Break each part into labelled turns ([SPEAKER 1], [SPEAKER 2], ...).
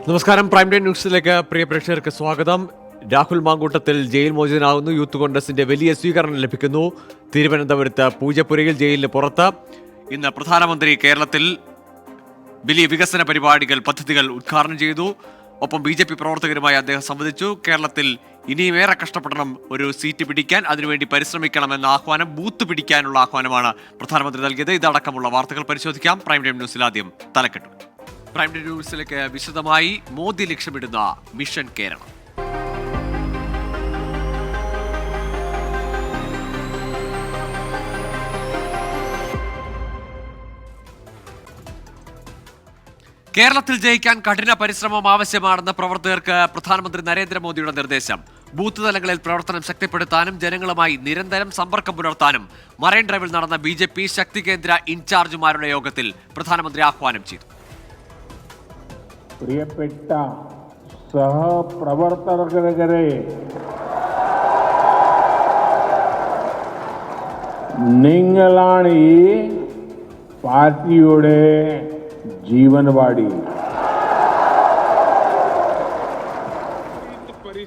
[SPEAKER 1] നമസ്കാരം. Prime time ന്യൂസിലേക്ക് പ്രിയ പ്രേക്ഷകർക്ക് സ്വാഗതം. രാഹുൽ മാങ്കൂട്ടത്തിൽ ജയിൽ മോചിതനാകുന്നു. യൂത്ത് കോൺഗ്രസിന്റെ വലിയ സ്വീകരണം ലഭിക്കുന്നു. തിരുവനന്തപുരത്ത് പൂജപ്പുരയിൽ ജയിലിന് പുറത്ത് ഇന്ന് പ്രധാനമന്ത്രി കേരളത്തിൽ വലിയ വികസന പരിപാടികൾ പദ്ധതികൾ ഉദ്ഘാടനം ചെയ്തു. ഒപ്പം BJP പ്രവർത്തകരുമായി അദ്ദേഹം സംവദിച്ചു. കേരളത്തിൽ ഇനിയും ഏറെ കഷ്ടപ്പെടണം ഒരു സീറ്റ് പിടിക്കാൻ, അതിനുവേണ്ടി പരിശ്രമിക്കണമെന്ന ആഹ്വാനം, ബൂത്ത് പിടിക്കാനുള്ള ആഹ്വാനമാണ് പ്രധാനമന്ത്രി നൽകിയത്. ഇതടക്കമുള്ള വാർത്തകൾ പരിശോധിക്കാം. പ്രൈം ടൈം ന്യൂസിൽ ആദ്യം തലക്കെട്ടു. പ്രൈം ടൈം ന്യൂസിലേക്ക് വിശദമായി. മോദി ലക്ഷ്യമിടുന്ന മിഷൻ കേരളം. കേരളത്തിൽ ജയിക്കാൻ കഠിന പരിശ്രമം ആവശ്യമാണെന്ന് പ്രവർത്തകർക്ക് പ്രധാനമന്ത്രി നരേന്ദ്രമോദിയുടെ നിർദ്ദേശം. ബൂത്ത് തലങ്ങളിൽ പ്രവർത്തനം ശക്തിപ്പെടുത്താനും ജനങ്ങളുമായി നിരന്തരം സമ്പർക്കം പുലർത്താനും മറൈൻ ഡ്രൈവിൽ നടന്ന BJP ശക്തി കേന്ദ്ര ഇൻചാർജുമാരുടെ യോഗത്തിൽ പ്രധാനമന്ത്രി ആഹ്വാനം ചെയ്തു.
[SPEAKER 2] പ്രിയപ്പെട്ട സഹപ്രവർത്തകരെ, നിങ്ങളാണ് ഈ പാർട്ടിയുടെ ജീവനവാടി.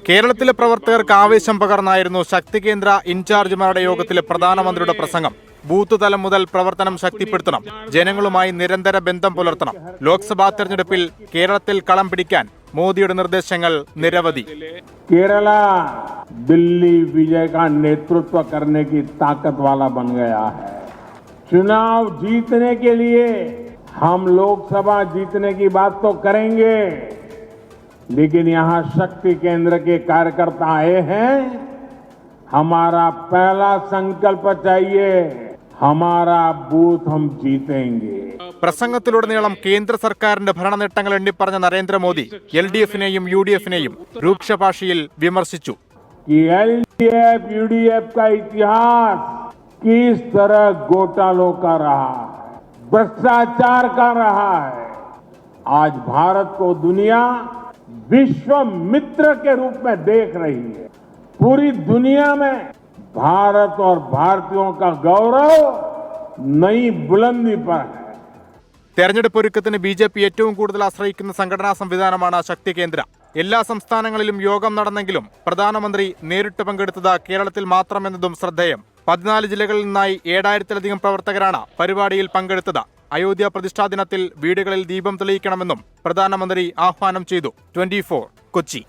[SPEAKER 3] കേരളത്തിലെ പ്രവർത്തകർക്ക് ആവേശം പകർന്നായിരുന്നു ശക്തി കേന്ദ്ര ഇൻചാർജുമാരുടെ യോഗത്തിലെ പ്രധാനമന്ത്രിയുടെ പ്രസംഗം. ബൂത്ത് തലം മുതൽ പ്രവർത്തനം ശക്തിപ്പെടുത്തണം, ജനങ്ങളുമായി നിരന്തര ബന്ധം പുലർത്തണം. ലോക്സഭാ തെരഞ്ഞെടുപ്പിൽ കേരളത്തിൽ കളം പിടിക്കാൻ മോദിയുടെ നിർദ്ദേശങ്ങൾ നിരവധി.
[SPEAKER 2] കേരള दिल्ली विजय का नेतृत्व करने की ताकत वाला बन गया है. चुनाव जीतने के लिए हम लोकसभा जीतने की बात तो करेंगे, लेकिन यहाँ शक्ति केंद्र के कार्यकर्ता आए हैं. हमारा पहला संकल्प चाहिए, हमारा बूथ हम जीतेंगे.
[SPEAKER 3] പ്രസംഗത്തിലുടനീളം കേന്ദ്ര സർക്കാരിന്റെ ഭരണ നേട്ടങ്ങൾ എണ്ണിപ്പറഞ്ഞ നരേന്ദ്രമോദി LDF-നെയും UDF-നെയും രൂക്ഷ ഭാഷയിൽ വിമർശിച്ചു.
[SPEAKER 2] LDF UDF का इतिहास किस तरह घोटालों का रहा है, भ्रष्टाचार का रहा है. आज भारत को दुनिया विश्व मित्र के रूप में देख रही है. पूरी दुनिया में भारत और भारतीयों का गौरव नई बुलंदी पर है.
[SPEAKER 3] തെരഞ്ഞെടുപ്പ് ഒരുക്കത്തിന് BJP ഏറ്റവും കൂടുതൽ ആശ്രയിക്കുന്ന സംഘടനാ സംവിധാനമാണ് ശക്തി കേന്ദ്ര. എല്ലാ സംസ്ഥാനങ്ങളിലും യോഗം നടന്നെങ്കിലും പ്രധാനമന്ത്രി നേരിട്ട് പങ്കെടുത്തത് കേരളത്തിൽ മാത്രമെന്നതും ശ്രദ്ധേയം. 14 ജില്ലകളിൽ നിന്നായി 7000-ലധികം പ്രവർത്തകരാണ് പരിപാടിയിൽ പങ്കെടുത്തത്. അയോധ്യ പ്രതിഷ്ഠാ ദിനത്തിൽ വീടുകളിൽ ദീപം തെളിയിക്കണമെന്നും പ്രധാനമന്ത്രി ആഹ്വാനം ചെയ്തു. 24 കൊച്ചി.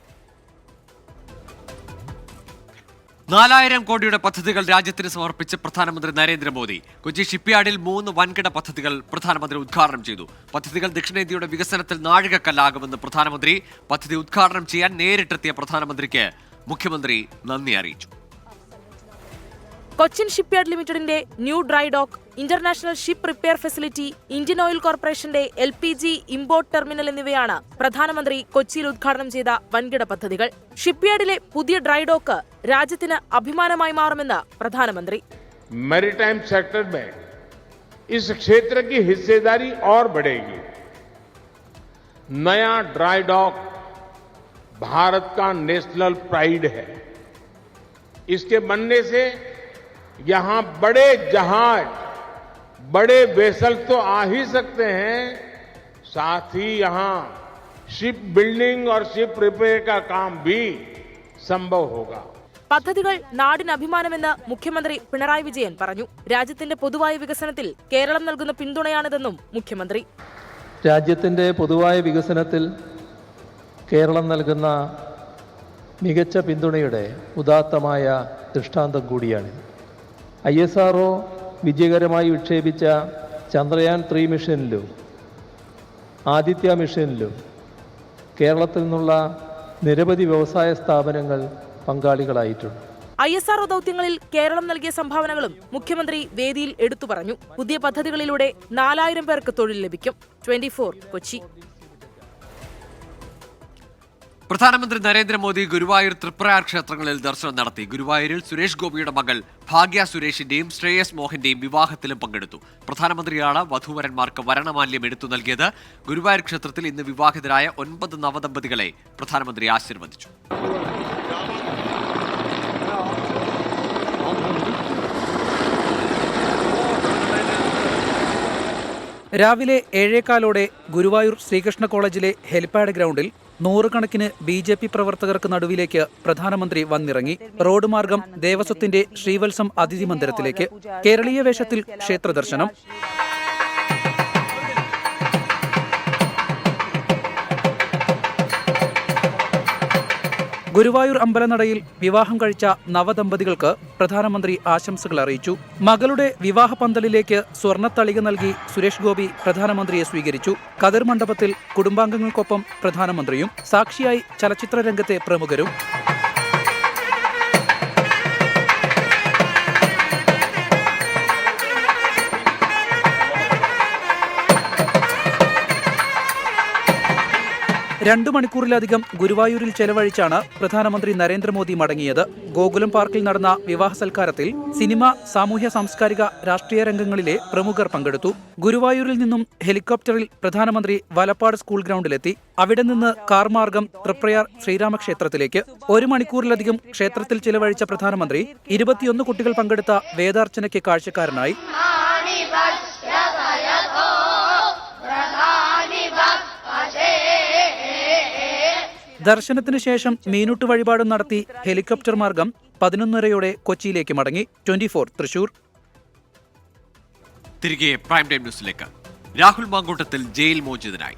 [SPEAKER 1] 4000 കോടിയുടെ പദ്ധതികൾ രാജ്യത്തിന് സമർപ്പിച്ച് പ്രധാനമന്ത്രി നരേന്ദ്രമോദി. കൊച്ചി ഷിപ്പ്യാർഡിൽ 3 വൻകിട പദ്ധതികൾ പ്രധാനമന്ത്രി ഉദ്ഘാടനം ചെയ്തു. പദ്ധതികൾ ദക്ഷിണേന്ത്യയുടെ വികസനത്തിൽ നാഴികക്കല്ലാകുമെന്ന് പ്രധാനമന്ത്രി. പദ്ധതി ഉദ്ഘാടനം ചെയ്യാൻ നേരിട്ടെത്തിയ പ്രധാനമന്ത്രിക്ക് മുഖ്യമന്ത്രി നന്ദി അറിയിച്ചു.
[SPEAKER 4] കൊച്ചിൻ ഷിപ്പ്യാർഡ് ലിമിറ്റഡിന്റെ new dry dock, international ship repair facility, Indian oil കോർപ്പറേഷന്റെ LPG ഇമ്പോർട്ട് ടെർമിനൽ എന്നിവയാണ് പ്രധാനമന്ത്രി കൊച്ചിയിൽ ഉദ്ഘാടനം ചെയ്ത വൻകിട പദ്ധതികൾ. ഷിപ്പ്യാർഡിലെ പുതിയ ഡ്രൈ ഡോക്ക് രാജ്യത്തിന് അഭിമാനമായി മാറുമെന്ന് പ്രധാനമന്ത്രി.
[SPEAKER 2] मैरीटाइम सेक्टर में इस क्षेत्र की हिस्सेदारी और बढ़ेगी. नया ड्राई डॉक भारत का नेशनल प्राइड है. इसके बनने से यहां बड़े जहाज, बड़े वेसल तो आ ही सकते हैं, साथ ही यहां शिप बिल्डिंग और शिप रिपेयर का काम भी संभव होगा.
[SPEAKER 4] പദ്ധതികൾ നാടിന് അഭിമാനമെന്ന് മുഖ്യമന്ത്രി പിണറായി വിജയൻ പറഞ്ഞു. രാജ്യത്തിന്റെ പൊതുവായ വികസനത്തിൽ കേരളം നൽകുന്ന പിന്തുണയാണിതെന്നും മുഖ്യമന്ത്രി.
[SPEAKER 5] രാജ്യത്തിന്റെ പൊതുവായ വികസനത്തിൽ കേരളം നൽകുന്ന മികച്ച പിന്തുണയുടെ ഉദാത്തമായ ദൃഷ്ടാന്തം കൂടിയാണ്. ISRO വിജയകരമായി വിക്ഷേപിച്ച ചന്ദ്രയാൻ 3 മിഷനിലും ആദിത്യ മിഷനിലും കേരളത്തിൽ നിന്നുള്ള നിരവധി വ്യവസായ സ്ഥാപനങ്ങൾ പങ്കാളികളായിട്ടുണ്ട്.
[SPEAKER 4] ISRO ദൗത്യങ്ങളിൽ കേരളം നൽകിയ സംഭാവനകളും മുഖ്യമന്ത്രി വേദിയിൽ എടുത്തു പറഞ്ഞു. പുതിയ പദ്ധതികളിലൂടെ 4000 പേർക്ക് തൊഴിൽ ലഭിക്കും. 24 കൊച്ചി.
[SPEAKER 1] പ്രധാനമന്ത്രി നരേന്ദ്രമോദി ഗുരുവായൂർ തൃപ്രയാർ ക്ഷേത്രങ്ങളിൽ ദർശനം നടത്തി. ഗുരുവായൂരിൽ സുരേഷ് ഗോപിയുടെ മകൾ ഭാഗ്യ സുരേഷിന്റെയും ശ്രേയസ് മോഹന്റെയും വിവാഹത്തിലും പങ്കെടുത്തു. പ്രധാനമന്ത്രിയാണ് വധൂവരന്മാർക്ക് വരണമാല്യം എടുത്തു നൽകിയത്. ഗുരുവായൂർ ക്ഷേത്രത്തിൽ ഇന്ന് വിവാഹിതരായ 9 നവദമ്പതികളെ പ്രധാനമന്ത്രി ആശീർവദിച്ചു.
[SPEAKER 6] രാവിലെ 7:15 ഗുരുവായൂർ ശ്രീകൃഷ്ണ കോളേജിലെ ഹെലിപാഡ് ഗ്രൗണ്ടിൽ നൂറുകണക്കിന് BJP പ്രവർത്തകർക്ക് നടുവിലേക്ക് പ്രധാനമന്ത്രി വന്നിറങ്ങി. റോഡ് മാർഗം ദേവസ്വത്തിന്റെ ശ്രീവത്സം അതിഥി മന്ദിരത്തിലേക്ക്. കേരളീയ വേഷത്തിൽ ക്ഷേത്രദർശനം. ഗുരുവായൂർ അമ്പലനടയിൽ വിവാഹം കഴിച്ച നവദമ്പതികൾക്ക് പ്രധാനമന്ത്രി ആശംസകൾ അറിയിച്ചു. മകളുടെ വിവാഹ പന്തലിലേക്ക് സ്വർണ്ണത്തളിക നൽകി സുരേഷ് ഗോപി പ്രധാനമന്ത്രിയെ സ്വീകരിച്ചു. കതിർ മണ്ഡപത്തിൽ കുടുംബാംഗങ്ങൾക്കൊപ്പം പ്രധാനമന്ത്രിയും സാക്ഷിയായി ചലച്ചിത്ര രംഗത്തെ പ്രമുഖരും. രണ്ടു മണിക്കൂറിലധികം ഗുരുവായൂരിൽ ചെലവഴിച്ചാണ് പ്രധാനമന്ത്രി നരേന്ദ്രമോദി മടങ്ങിയത്. ഗോകുലം പാർക്കിൽ നടന്ന വിവാഹ സൽക്കാരത്തിൽ സിനിമ, സാമൂഹ്യ സാംസ്കാരിക, രാഷ്ട്രീയ രംഗങ്ങളിലെ പ്രമുഖർ പങ്കെടുത്തു. ഗുരുവായൂരിൽ നിന്നും ഹെലികോപ്റ്ററിൽ പ്രധാനമന്ത്രി വലപ്പാട് സ്കൂൾ ഗ്രൗണ്ടിലെത്തി. അവിടെ നിന്ന് കാർ മാർഗം തൃപ്രയാർ ശ്രീരാമക്ഷേത്രത്തിലേക്ക്. 1 മണിക്കൂറിലധികം ക്ഷേത്രത്തിൽ ചിലവഴിച്ച പ്രധാനമന്ത്രി 21 കുട്ടികൾ പങ്കെടുത്ത വേദാർച്ചനയ്ക്ക് കാഴ്ചക്കാരനായി. ദർശനത്തിന് ശേഷം മീനൂട്ട് വഴിപാടും നടത്തി ഹെലികോപ്റ്റർ മാർഗം 11:30 കൊച്ചിയിലേക്ക് മടങ്ങി. 24 തൃശൂർ.
[SPEAKER 1] തിരികെ പ്രൈം ടൈം ന്യൂസിലേക്ക്. രാഹുൽ മാങ്കൂട്ടത്തിൽ ജയിൽ മോചിതനായി.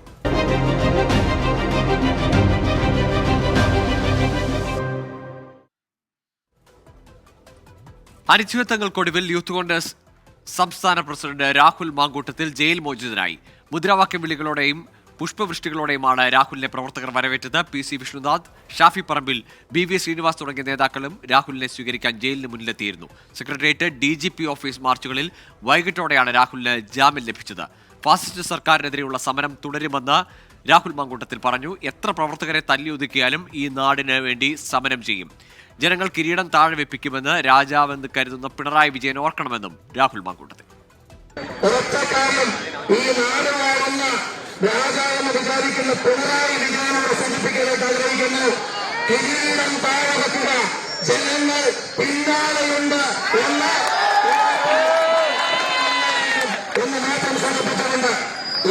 [SPEAKER 1] അനിശ്ചിതത്വങ്ങൾക്കൊടുവിൽ യൂത്ത് കോൺഗ്രസ് സംസ്ഥാന പ്രസിഡന്റ് രാഹുൽ മാങ്കൂട്ടത്തിൽ ജയിൽ മോചിതനായി. മുദ്രാവാക്യം വിളികളോടെയും പുഷ്പവൃഷ്ടികളോടെയുമാണ് രാഹുലിനെ പ്രവർത്തകർ വരവേറ്റത്. PC വിഷ്ണുനാഥ്, ഷാഫി പറമ്പിൽ, BV ശ്രീനിവാസ് തുടങ്ങിയ നേതാക്കളും രാഹുലിനെ സ്വീകരിക്കാൻ ജയിലിന് മുന്നിലെത്തിയിരുന്നു. സെക്രട്ടേറിയറ്റ്, DGP ഓഫീസ് മാർച്ചുകളിൽ വൈകിട്ടോടെയാണ് രാഹുലിന് ജാമ്യം ലഭിച്ചത്. ഫാസിസ്റ്റ് സർക്കാരിനെതിരെയുള്ള സമരം തുടരുമെന്ന് രാഹുൽ മാങ്കൂട്ടത്തിൽ പറഞ്ഞു. എത്ര പ്രവർത്തകരെ തല്ലിയൊതുക്കിയാലും ഈ നാടിന് വേണ്ടി സമരം ചെയ്യും. ജനങ്ങൾ കിരീടം താഴെ വെപ്പിക്കുമെന്ന് രാജാവെന്ന് കരുതുന്ന പിണറായി വിജയൻ ഓർക്കണമെന്നും രാഹുൽ മാങ്കൂട്ടത്തിൽ.
[SPEAKER 7] രാജാവെന്ന് വിചാരിക്കുന്ന പിണറായി വിജയനോട് സൂചിപ്പിക്കാനായിട്ട് ആഗ്രഹിക്കുന്നു. കിരീടം താഴെ വെക്കുക, ജനങ്ങൾ പിന്നാലെയുണ്ട് എന്ന് മാത്രം സൂചിപ്പിച്ചുകൊണ്ട്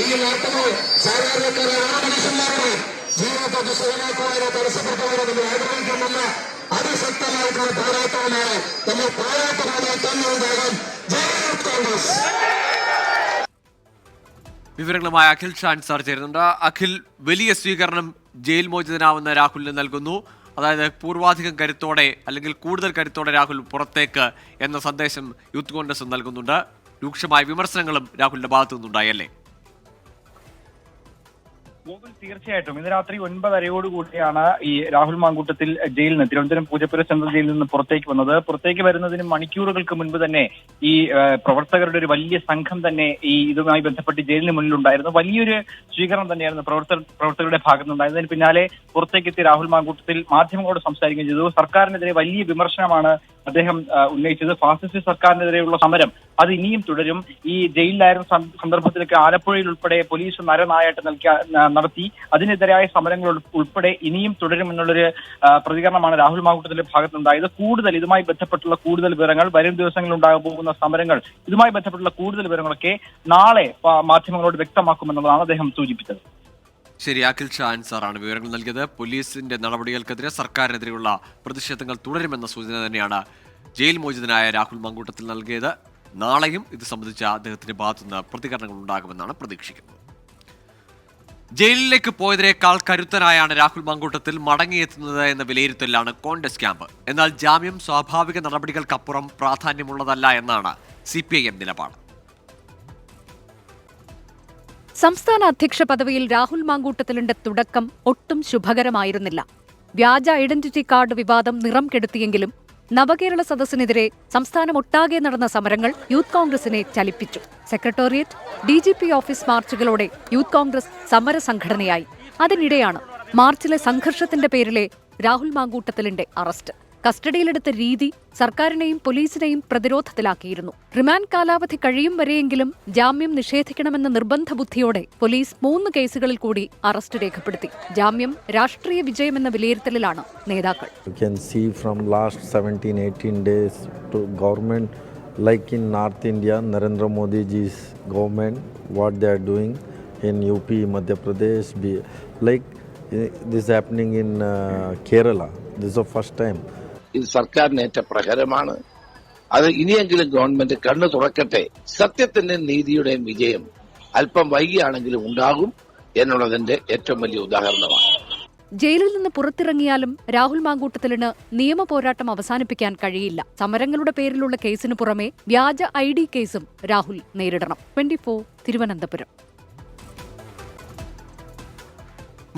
[SPEAKER 7] ഈ നാട്ടിലെ സാധാരണക്കാരായ മനുഷ്യന്മാരുടെ ജീവിതത്തെ സുഖമാക്കുവാനോ തടസ്സപ്പെടുത്തുവാനോ നമ്മൾ ആഗ്രഹിക്കുന്നില്ല. അതിശക്തമായിട്ടുള്ള പോരാട്ടവുമാണ് നമ്മൾ പോരാട്ടമായി തന്നെ ഉണ്ടാകാൻ. ജയ് യൂത്ത് കോൺഗ്രസ്.
[SPEAKER 1] വിവരങ്ങളുമായി അഖിൽ ഷാൻ സാർ ചേരുന്നുണ്ട്. അഖിൽ, വലിയ സ്വീകരണം ജയിൽ മോചിതനാവുന്ന രാഹുലിന് നൽകുന്നു. അതായത് പൂർവാധികം കരുത്തോടെ അല്ലെങ്കിൽ കൂടുതൽ കരുത്തോടെ രാഹുൽ പുറത്തേക്ക് എന്ന സന്ദേശം യൂത്ത് കോൺഗ്രസ് നൽകുന്നുണ്ട്. രൂക്ഷമായ വിമർശനങ്ങളും രാഹുലിന്റെ ഭാഗത്തു നിന്നുണ്ടായല്ലേ?
[SPEAKER 8] തീർച്ചയായിട്ടും ഇന്ന് രാത്രി 9:30 ഈ രാഹുൽ മാങ്കൂട്ടത്തിൽ ജയിലിൽ നിന്ന്, തിരുവനന്തപുരം പൂജപ്പുര സെൻട്രൽ ജയിലിൽ നിന്ന് പുറത്തേക്ക് വന്നത്. പുറത്തേക്ക് വരുന്നതിന് മണിക്കൂറുകൾക്ക് മുൻപ് തന്നെ ഈ പ്രവർത്തകരുടെ ഒരു വലിയ സംഘം തന്നെ ഈ ഇതുമായി ബന്ധപ്പെട്ട് ജയിലിന് മുന്നിലുണ്ടായിരുന്നു. വലിയൊരു സ്വീകരണം തന്നെയായിരുന്നു പ്രവർത്തകരുടെ ഭാഗത്തുനിന്നുണ്ടായത്. അതിന് പിന്നാലെ പുറത്തേക്കെത്തിയ രാഹുൽ മാങ്കൂട്ടത്തിൽ മാധ്യമങ്ങളോട് സംസാരിക്കുകയും ചെയ്തു. സർക്കാരിനെതിരെ വലിയ വിമർശനമാണ് അദ്ദേഹം ഉന്നയിച്ചത്. ഫാസിസ്റ്റ് സർക്കാരിനെതിരെയുള്ള സമരം അത് ഇനിയും തുടരും. ഈ ജയിലിലായിരുന്ന സന്ദർഭത്തിലൊക്കെ ആലപ്പുഴയിൽ ഉൾപ്പെടെ പോലീസ് നരനായാട്ട് നടത്തി. അതിനെതിരായ സമരങ്ങൾ ഉൾപ്പെടെ ഇനിയും തുടരുമെന്നുള്ളൊരു പ്രതികരണമാണ് രാഹുൽ മാങ്കൂട്ടത്തിന്റെ ഭാഗത്തുനിന്നുണ്ടായത്. കൂടുതൽ ഇതുമായി ബന്ധപ്പെട്ടുള്ള കൂടുതൽ വിവരങ്ങൾ, വരും ദിവസങ്ങളിൽ ഉണ്ടാകാൻ പോകുന്ന സമരങ്ങൾ, ഇതുമായി ബന്ധപ്പെട്ടുള്ള കൂടുതൽ വിവരങ്ങളൊക്കെ നാളെ മാധ്യമങ്ങളോട് വ്യക്തമാക്കുമെന്നുള്ളതാണ് അദ്ദേഹം സൂചിപ്പിച്ചത്.
[SPEAKER 1] ശരി, അഖിൽ ഷാൻ സാറാണ് വിവരങ്ങൾ നൽകിയത്. പോലീസിന്റെ നടപടികൾക്കെതിരെ സർക്കാരിനെതിരെയുള്ള പ്രതിഷേധങ്ങൾ തുടരുമെന്ന സൂചന തന്നെയാണ് ജയിൽ മോചിതനായ രാഹുൽ മാങ്കൂട്ടത്തിൽ നൽകിയത്. നാളെയും ഇത് സംബന്ധിച്ച അദ്ദേഹത്തിന്റെ ഭാഗത്തുനിന്ന് പ്രതികരണങ്ങൾ ഉണ്ടാകുമെന്നാണ് പ്രതീക്ഷിക്കുന്നത്. ജയിലിലേക്ക് പോയതിനേക്കാൾ കരുത്തനായാണ് രാഹുൽ മാങ്കൂട്ടത്തിൽ മടങ്ങിയെത്തുന്നത് എന്ന വിലയിരുത്തലാണ് കോൺഗ്രസ് ക്യാമ്പ്. എന്നാൽ ജാമ്യം സ്വാഭാവിക നടപടികൾക്കപ്പുറം പ്രാധാന്യമുള്ളതല്ല എന്നാണ് CPIM നിലപാട്.
[SPEAKER 9] സംസ്ഥാന അധ്യക്ഷ പദവിയിൽ രാഹുൽ മാങ്കൂട്ടത്തിലിന്റെ തുടക്കം ഒട്ടും ശുഭകരമായിരുന്നില്ല. വ്യാജ ഐഡന്റിറ്റി കാർഡ് വിവാദം നിറം കെടുത്തിയെങ്കിലും നവകേരള സദസ്സിനെതിരെ സംസ്ഥാനമൊട്ടാകെ നടന്ന സമരങ്ങൾ യൂത്ത് കോൺഗ്രസിനെ ചലിപ്പിച്ചു. സെക്രട്ടേറിയറ്റ്, DGP ഓഫീസ് മാർച്ചുകളോടെ യൂത്ത് കോൺഗ്രസ് സമരസംഘടനയായി. അതിനിടെയാണ് മാർച്ചിലെ സംഘർഷത്തിന്റെ പേരിലെ രാഹുൽ മാങ്കൂട്ടത്തിലിന്റെ അറസ്റ്റ്. കസ്റ്റഡിയിലെടുത്ത രീതി സർക്കാരിനെയും പോലീസിനെയും പ്രതിരോധത്തിലാക്കിയിരുന്നു. റിമാൻഡ് കാലാവധി കഴിയും വരെയെങ്കിലും ജാമ്യം നിഷേധിക്കണമെന്ന നിർബന്ധ ബുദ്ധിയോടെ പോലീസ് 3 കേസുകളിൽ കൂടി അറസ്റ്റ് രേഖപ്പെടുത്തി. ജാമ്യം രാഷ്ട്രീയ വിജയമെന്ന വിലയിരുത്തലിലാണ് നേതാക്കൾ.
[SPEAKER 10] You can see from last 17-18 days to government, like in North India, Narendra Modi ji's government what they are doing in UP, Madhya Pradesh, like this happening in Kerala. This is the first time.
[SPEAKER 7] ഇത് സർക്കാരിനേറ്റ പ്രഹരമാണ്. അത് ഇനിയെങ്കിലും government കണ്ണു തുറക്കട്ടെ. സത്യത്തിന്റെയും നീതിയുടെയും വിജയം അല്പം വൈകിയാണെങ്കിലും ഉണ്ടാകും എന്നുള്ളതിന്റെ ഏറ്റവും വലിയ ഉദാഹരണമാണ്.
[SPEAKER 9] ജയിലിൽ നിന്ന് പുറത്തിറങ്ങിയാലും രാഹുൽ മാങ്കൂട്ടത്തിലിന് നിയമ പോരാട്ടം അവസാനിപ്പിക്കാൻ കഴിയില്ല. സമരങ്ങളുടെ പേരിലുള്ള കേസിനു പുറമെ വ്യാജ ID കേസും രാഹുൽ നേരിടണം. 24 തിരുവനന്തപുരം.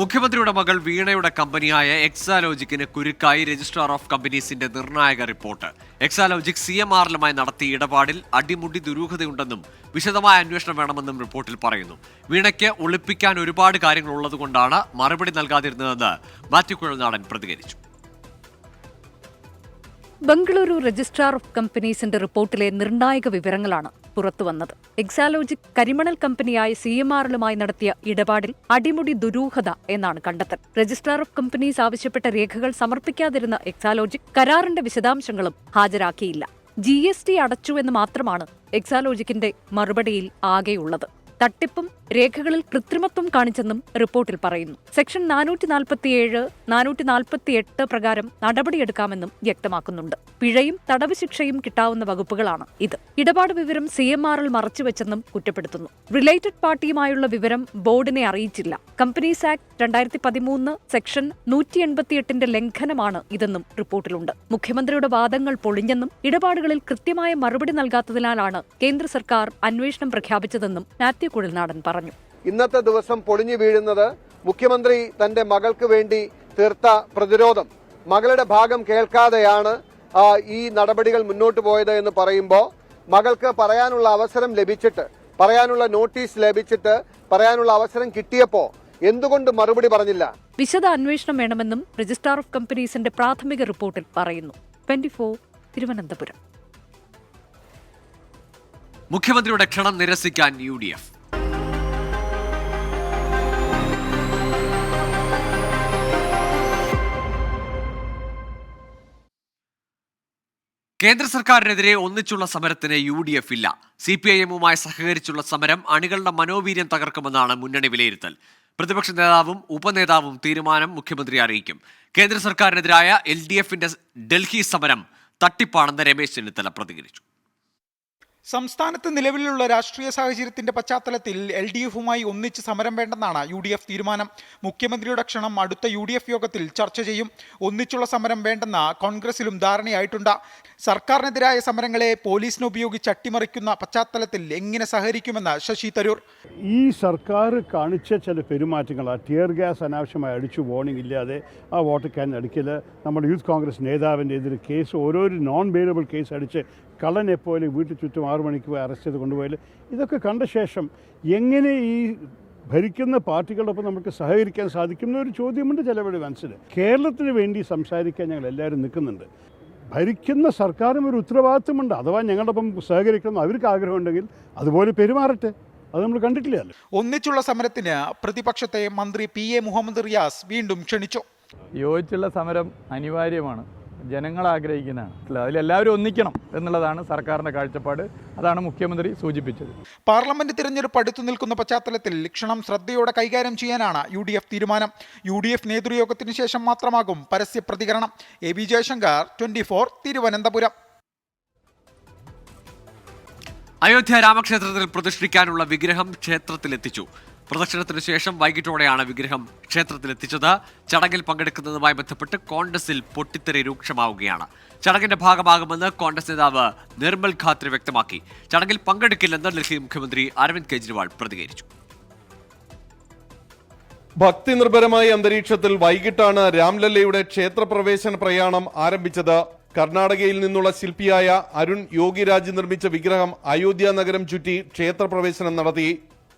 [SPEAKER 1] മുഖ്യമന്ത്രിയുടെ മകൾ വീണയുടെ കമ്പനിയായ എക്സാലോജിക്കിന് കുരുക്കായി രജിസ്ട്രാർ ഓഫ് കമ്പനീസിന്റെ നിർണായക റിപ്പോർട്ട്. എക്സാലോജിക് CMRലുമായി നടത്തിയ ഇടപാടിൽ അടിമുടി ദുരൂഹതയുണ്ടെന്നും വിശദമായ അന്വേഷണം വേണമെന്നും റിപ്പോർട്ടിൽ പറയുന്നു. വീണയ്ക്ക് ഒളിപ്പിക്കാൻ ഒരുപാട് കാര്യങ്ങൾ ഉള്ളതുകൊണ്ടാണ് മറുപടി നൽകാതിരുന്നതെന്ന് മാത്യു കുഴൽനാടൻ പ്രതികരിച്ചു.
[SPEAKER 9] ബംഗളൂരു രജിസ്ട്രാർ ഓഫ് കമ്പനീസിന്റെ റിപ്പോർട്ടിലെ നിർണായക വിവരങ്ങളാണ് പുറത്തുവന്നത്. എക്സാലോജിക് കരിമണൽ കമ്പനിയായ CMRലുമായി നടത്തിയ ഇടപാടിൽ അടിമുടി ദുരൂഹത എന്നാണ് കണ്ടെത്തൽ. രജിസ്ട്രാർ ഓഫ് കമ്പനീസ് ആവശ്യപ്പെട്ട രേഖകൾ സമർപ്പിക്കാതിരുന്ന എക്സാലോജിക് കരാറിന്റെ വിശദാംശങ്ങളും ഹാജരാക്കിയില്ല. GST അടച്ചുവെന്ന് മാത്രമാണ് എക്സാലോജിക്കിന്റെ മറുപടിയിൽ ആകെയുള്ളത്. തട്ടിപ്പും രേഖകളിൽ കൃത്രിമത്വം കാണിച്ചെന്നും റിപ്പോർട്ടിൽ പറയുന്നു. സെക്ഷൻ 447, 448 പ്രകാരം നടപടിയെടുക്കാമെന്നും വ്യക്തമാക്കുന്നുണ്ട്. പിഴയും തടവ് ശിക്ഷയും കിട്ടാവുന്ന വകുപ്പുകളാണ് ഇത്. ഇടപാട് വിവരം CMRൽ മറച്ചുവെച്ചെന്നും കുറ്റപ്പെടുത്തുന്നു. റിലേറ്റഡ് പാർട്ടിയുമായുള്ള വിവരം ബോർഡിനെ അറിയിച്ചില്ല. കമ്പനീസ് ആക്ട് 2013 സെക്ഷൻ 188ന്റെ ലംഘനമാണ് ഇതെന്നും റിപ്പോർട്ടിലുണ്ട്. മുഖ്യമന്ത്രിയുടെ വാദങ്ങൾ പൊളിഞ്ഞെന്നും ഇടപാടുകളിൽ കൃത്യമായ മറുപടി നൽകാത്തതിനാലാണ് കേന്ദ്ര സർക്കാർ അന്വേഷണം പ്രഖ്യാപിച്ചതെന്നും മാത്യു കുഴൽനാടൻ പറഞ്ഞു.
[SPEAKER 11] ഇന്നത്തെ ദിവസം പൊളിഞ്ഞു വീഴുന്നത് മുഖ്യമന്ത്രി തന്റെ മകൾക്ക് വേണ്ടി തീർത്ത പ്രതിരോധം, മകളുടെ ഭാഗം കേൾക്കാതെയാണ് ഈ നടപടികൾ മുന്നോട്ട് പോയത് എന്ന് പറയുമ്പോൾ, മകൾക്ക് പറയാനുള്ള അവസരം ലഭിച്ചിട്ട്, പറയാനുള്ള നോട്ടീസ് ലഭിച്ചിട്ട്, പറയാനുള്ള അവസരം കിട്ടിയപ്പോൾ എന്തുകൊണ്ട് മറുപടി പറഞ്ഞില്ല?
[SPEAKER 9] വിശദ അന്വേഷണം വേണമെന്നും രജിസ്ട്രാർ ഓഫ് കമ്പനീസിന്റെ പ്രാഥമിക റിപ്പോർട്ടിൽ പറയുന്നു. 24 തിരുവനന്തപുരം.
[SPEAKER 1] മുഖ്യമന്ത്രിയുടെ ക്ഷണം നിരസിക്കാൻ UDF. കേന്ദ്ര സർക്കാരിനെതിരെ ഒന്നിച്ചുള്ള സമരത്തിന് UDF ഇല്ല. CPIMുമായി സഹകരിച്ചുള്ള സമരം അണികളുടെ മനോവീര്യം തകർക്കുമെന്നാണ് മുന്നണി വിലയിരുത്തൽ. പ്രതിപക്ഷ നേതാവും ഉപനേതാവും തീരുമാനം മുഖ്യമന്ത്രി അറിയിക്കും. കേന്ദ്ര സർക്കാരിനെതിരായ LDFന്റെ ഡൽഹി സമരം തട്ടിപ്പാണെന്ന് രമേശ് ചെന്നിത്തല പ്രതികരിച്ചു.
[SPEAKER 3] സംസ്ഥാനത്ത് നിലവിലുള്ള രാഷ്ട്രീയ സാഹചര്യത്തിന്റെ പശ്ചാത്തലത്തിൽ LDFുമായി ഒന്നിച്ച് സമരം വേണ്ടെന്നാണ് UDF തീരുമാനം. മുഖ്യമന്ത്രിയുടെ ക്ഷണം അടുത്ത UDF യോഗത്തിൽ ചർച്ച ചെയ്യും. ഒന്നിച്ചുള്ള സമരം വേണ്ടെന്ന കോൺഗ്രസിലും ധാരണയായിട്ടുണ്ട്. സർക്കാരിനെതിരായ സമരങ്ങളെ പോലീസിനെ ഉപയോഗിച്ച് അട്ടിമറിക്കുന്ന പശ്ചാത്തലത്തിൽ എങ്ങനെ സഹകരിക്കുമെന്ന് ശശി തരൂർ.
[SPEAKER 12] ഈ സർക്കാർ കാണിച്ച ചില പെരുമാറ്റങ്ങൾ, ടിയർ ഗ്യാസ് അനാവശ്യമായി അടിച്ചു, വാർണിംഗ് ഇല്ലാതെ ആ വാട്ടർ ക്യാൻ അടിക്കൽ, നമ്മുടെ യൂത്ത് കോൺഗ്രസ് നേതാവിൻ്റെ എതിരെ കേസ്, ഓരോരു നോൺ ബെയിലബിൾ കേസ് അടിച്ച് കള്ളനെപ്പോലെ വീട്ടിൽ ചുറ്റും 6 മണിക്ക് പോയി അറസ്റ്റ് ചെയ്ത് കൊണ്ടുപോയാൽ, ഇതൊക്കെ കണ്ട ശേഷം എങ്ങനെ ഈ ഭരിക്കുന്ന പാർട്ടികളോടൊപ്പം നമുക്ക് സഹകരിക്കാൻ സാധിക്കുന്ന ഒരു ചോദ്യമുണ്ട് ചിലവരുടെ മനസ്സിൽ. കേരളത്തിന് വേണ്ടി സംസാരിക്കാൻ ഞങ്ങൾ എല്ലാവരും നിൽക്കുന്നുണ്ട്. ഭരിക്കുന്ന സർക്കാരും ഒരു ഉത്തരവാദിത്വമുണ്ട്. അഥവാ ഞങ്ങളോടൊപ്പം സഹകരിക്കണം അവർക്ക് ആഗ്രഹമുണ്ടെങ്കിൽ അതുപോലെ പെരുമാറട്ടെ. അത് നമ്മൾ കണ്ടിട്ടില്ലല്ലോ.
[SPEAKER 3] ഒന്നിച്ചുള്ള സമരത്തിന് പ്രതിപക്ഷത്തെ മന്ത്രി PA മുഹമ്മദ് റിയാസ് വീണ്ടും ക്ഷണിച്ചു.
[SPEAKER 13] യോജിച്ചുള്ള സമരം അനിവാര്യമാണ്, ജനങ്ങൾ ആഗ്രഹിക്കുന്നതാണ്. അതിലെല്ലാവരും ഒന്നിക്കണം എന്നുള്ളതാണ് സർക്കാരിൻ്റെ കാഴ്ചപ്പാട്. അതാണ് മുഖ്യമന്ത്രി സൂചിപ്പിച്ചത്.
[SPEAKER 3] പാർലമെന്റ് തിരഞ്ഞെടുപ്പ് അടുത്തു നിൽക്കുന്ന പശ്ചാത്തലത്തിൽ ക്ഷണം ശ്രദ്ധയോടെ കൈകാര്യം ചെയ്യാനാണ് UDF തീരുമാനം. UDF നേതൃയോഗത്തിന് ശേഷം മാത്രമാകും പരസ്യ പ്രതികരണം. AB ജയശങ്കർ, 24 തിരുവനന്തപുരം.
[SPEAKER 1] അയോധ്യ രാമക്ഷേത്രത്തിൽ പ്രതിഷ്ഠിക്കാനുള്ള വിഗ്രഹം ക്ഷേത്രത്തിലെത്തിച്ചു. പ്രദക്ഷിണത്തിന് ശേഷം വൈകിട്ടോടെയാണ് വിഗ്രഹം ക്ഷേത്രത്തിലെത്തിച്ചത്. ചടങ്ങിൽ പങ്കെടുക്കുന്നതുമായി ബന്ധപ്പെട്ട് കോൺഗ്രസിൽ പൊട്ടിത്തെറി രൂക്ഷമാവുകയാണ്. ചടങ്ങിന്റെ ഭാഗമാകുമെന്ന് കോൺഗ്രസ് നേതാവ് നിർമ്മൽ ഖാത്രി വ്യക്തമാക്കി. ചടങ്ങിൽ പങ്കെടുക്കില്ലെന്ന് ഡൽഹി മുഖ്യമന്ത്രി അരവിന്ദ് കെജ്രിവാൾ പ്രതികരിച്ചു.
[SPEAKER 14] ഭക്തി നിർഭരമായ അന്തരീക്ഷത്തിൽ വൈകിട്ടാണ് രാംലല്ലയുടെ ക്ഷേത്രപ്രവേശന പ്രയാണം ആരംഭിച്ചത്. കർണാടകയിൽ നിന്നുള്ള ശില്പിയായ അരുൺ യോഗിരാജ് നിർമ്മിച്ച വിഗ്രഹം അയോധ്യ നഗരം ചുറ്റി ക്ഷേത്രപ്രവേശനം നടത്തി.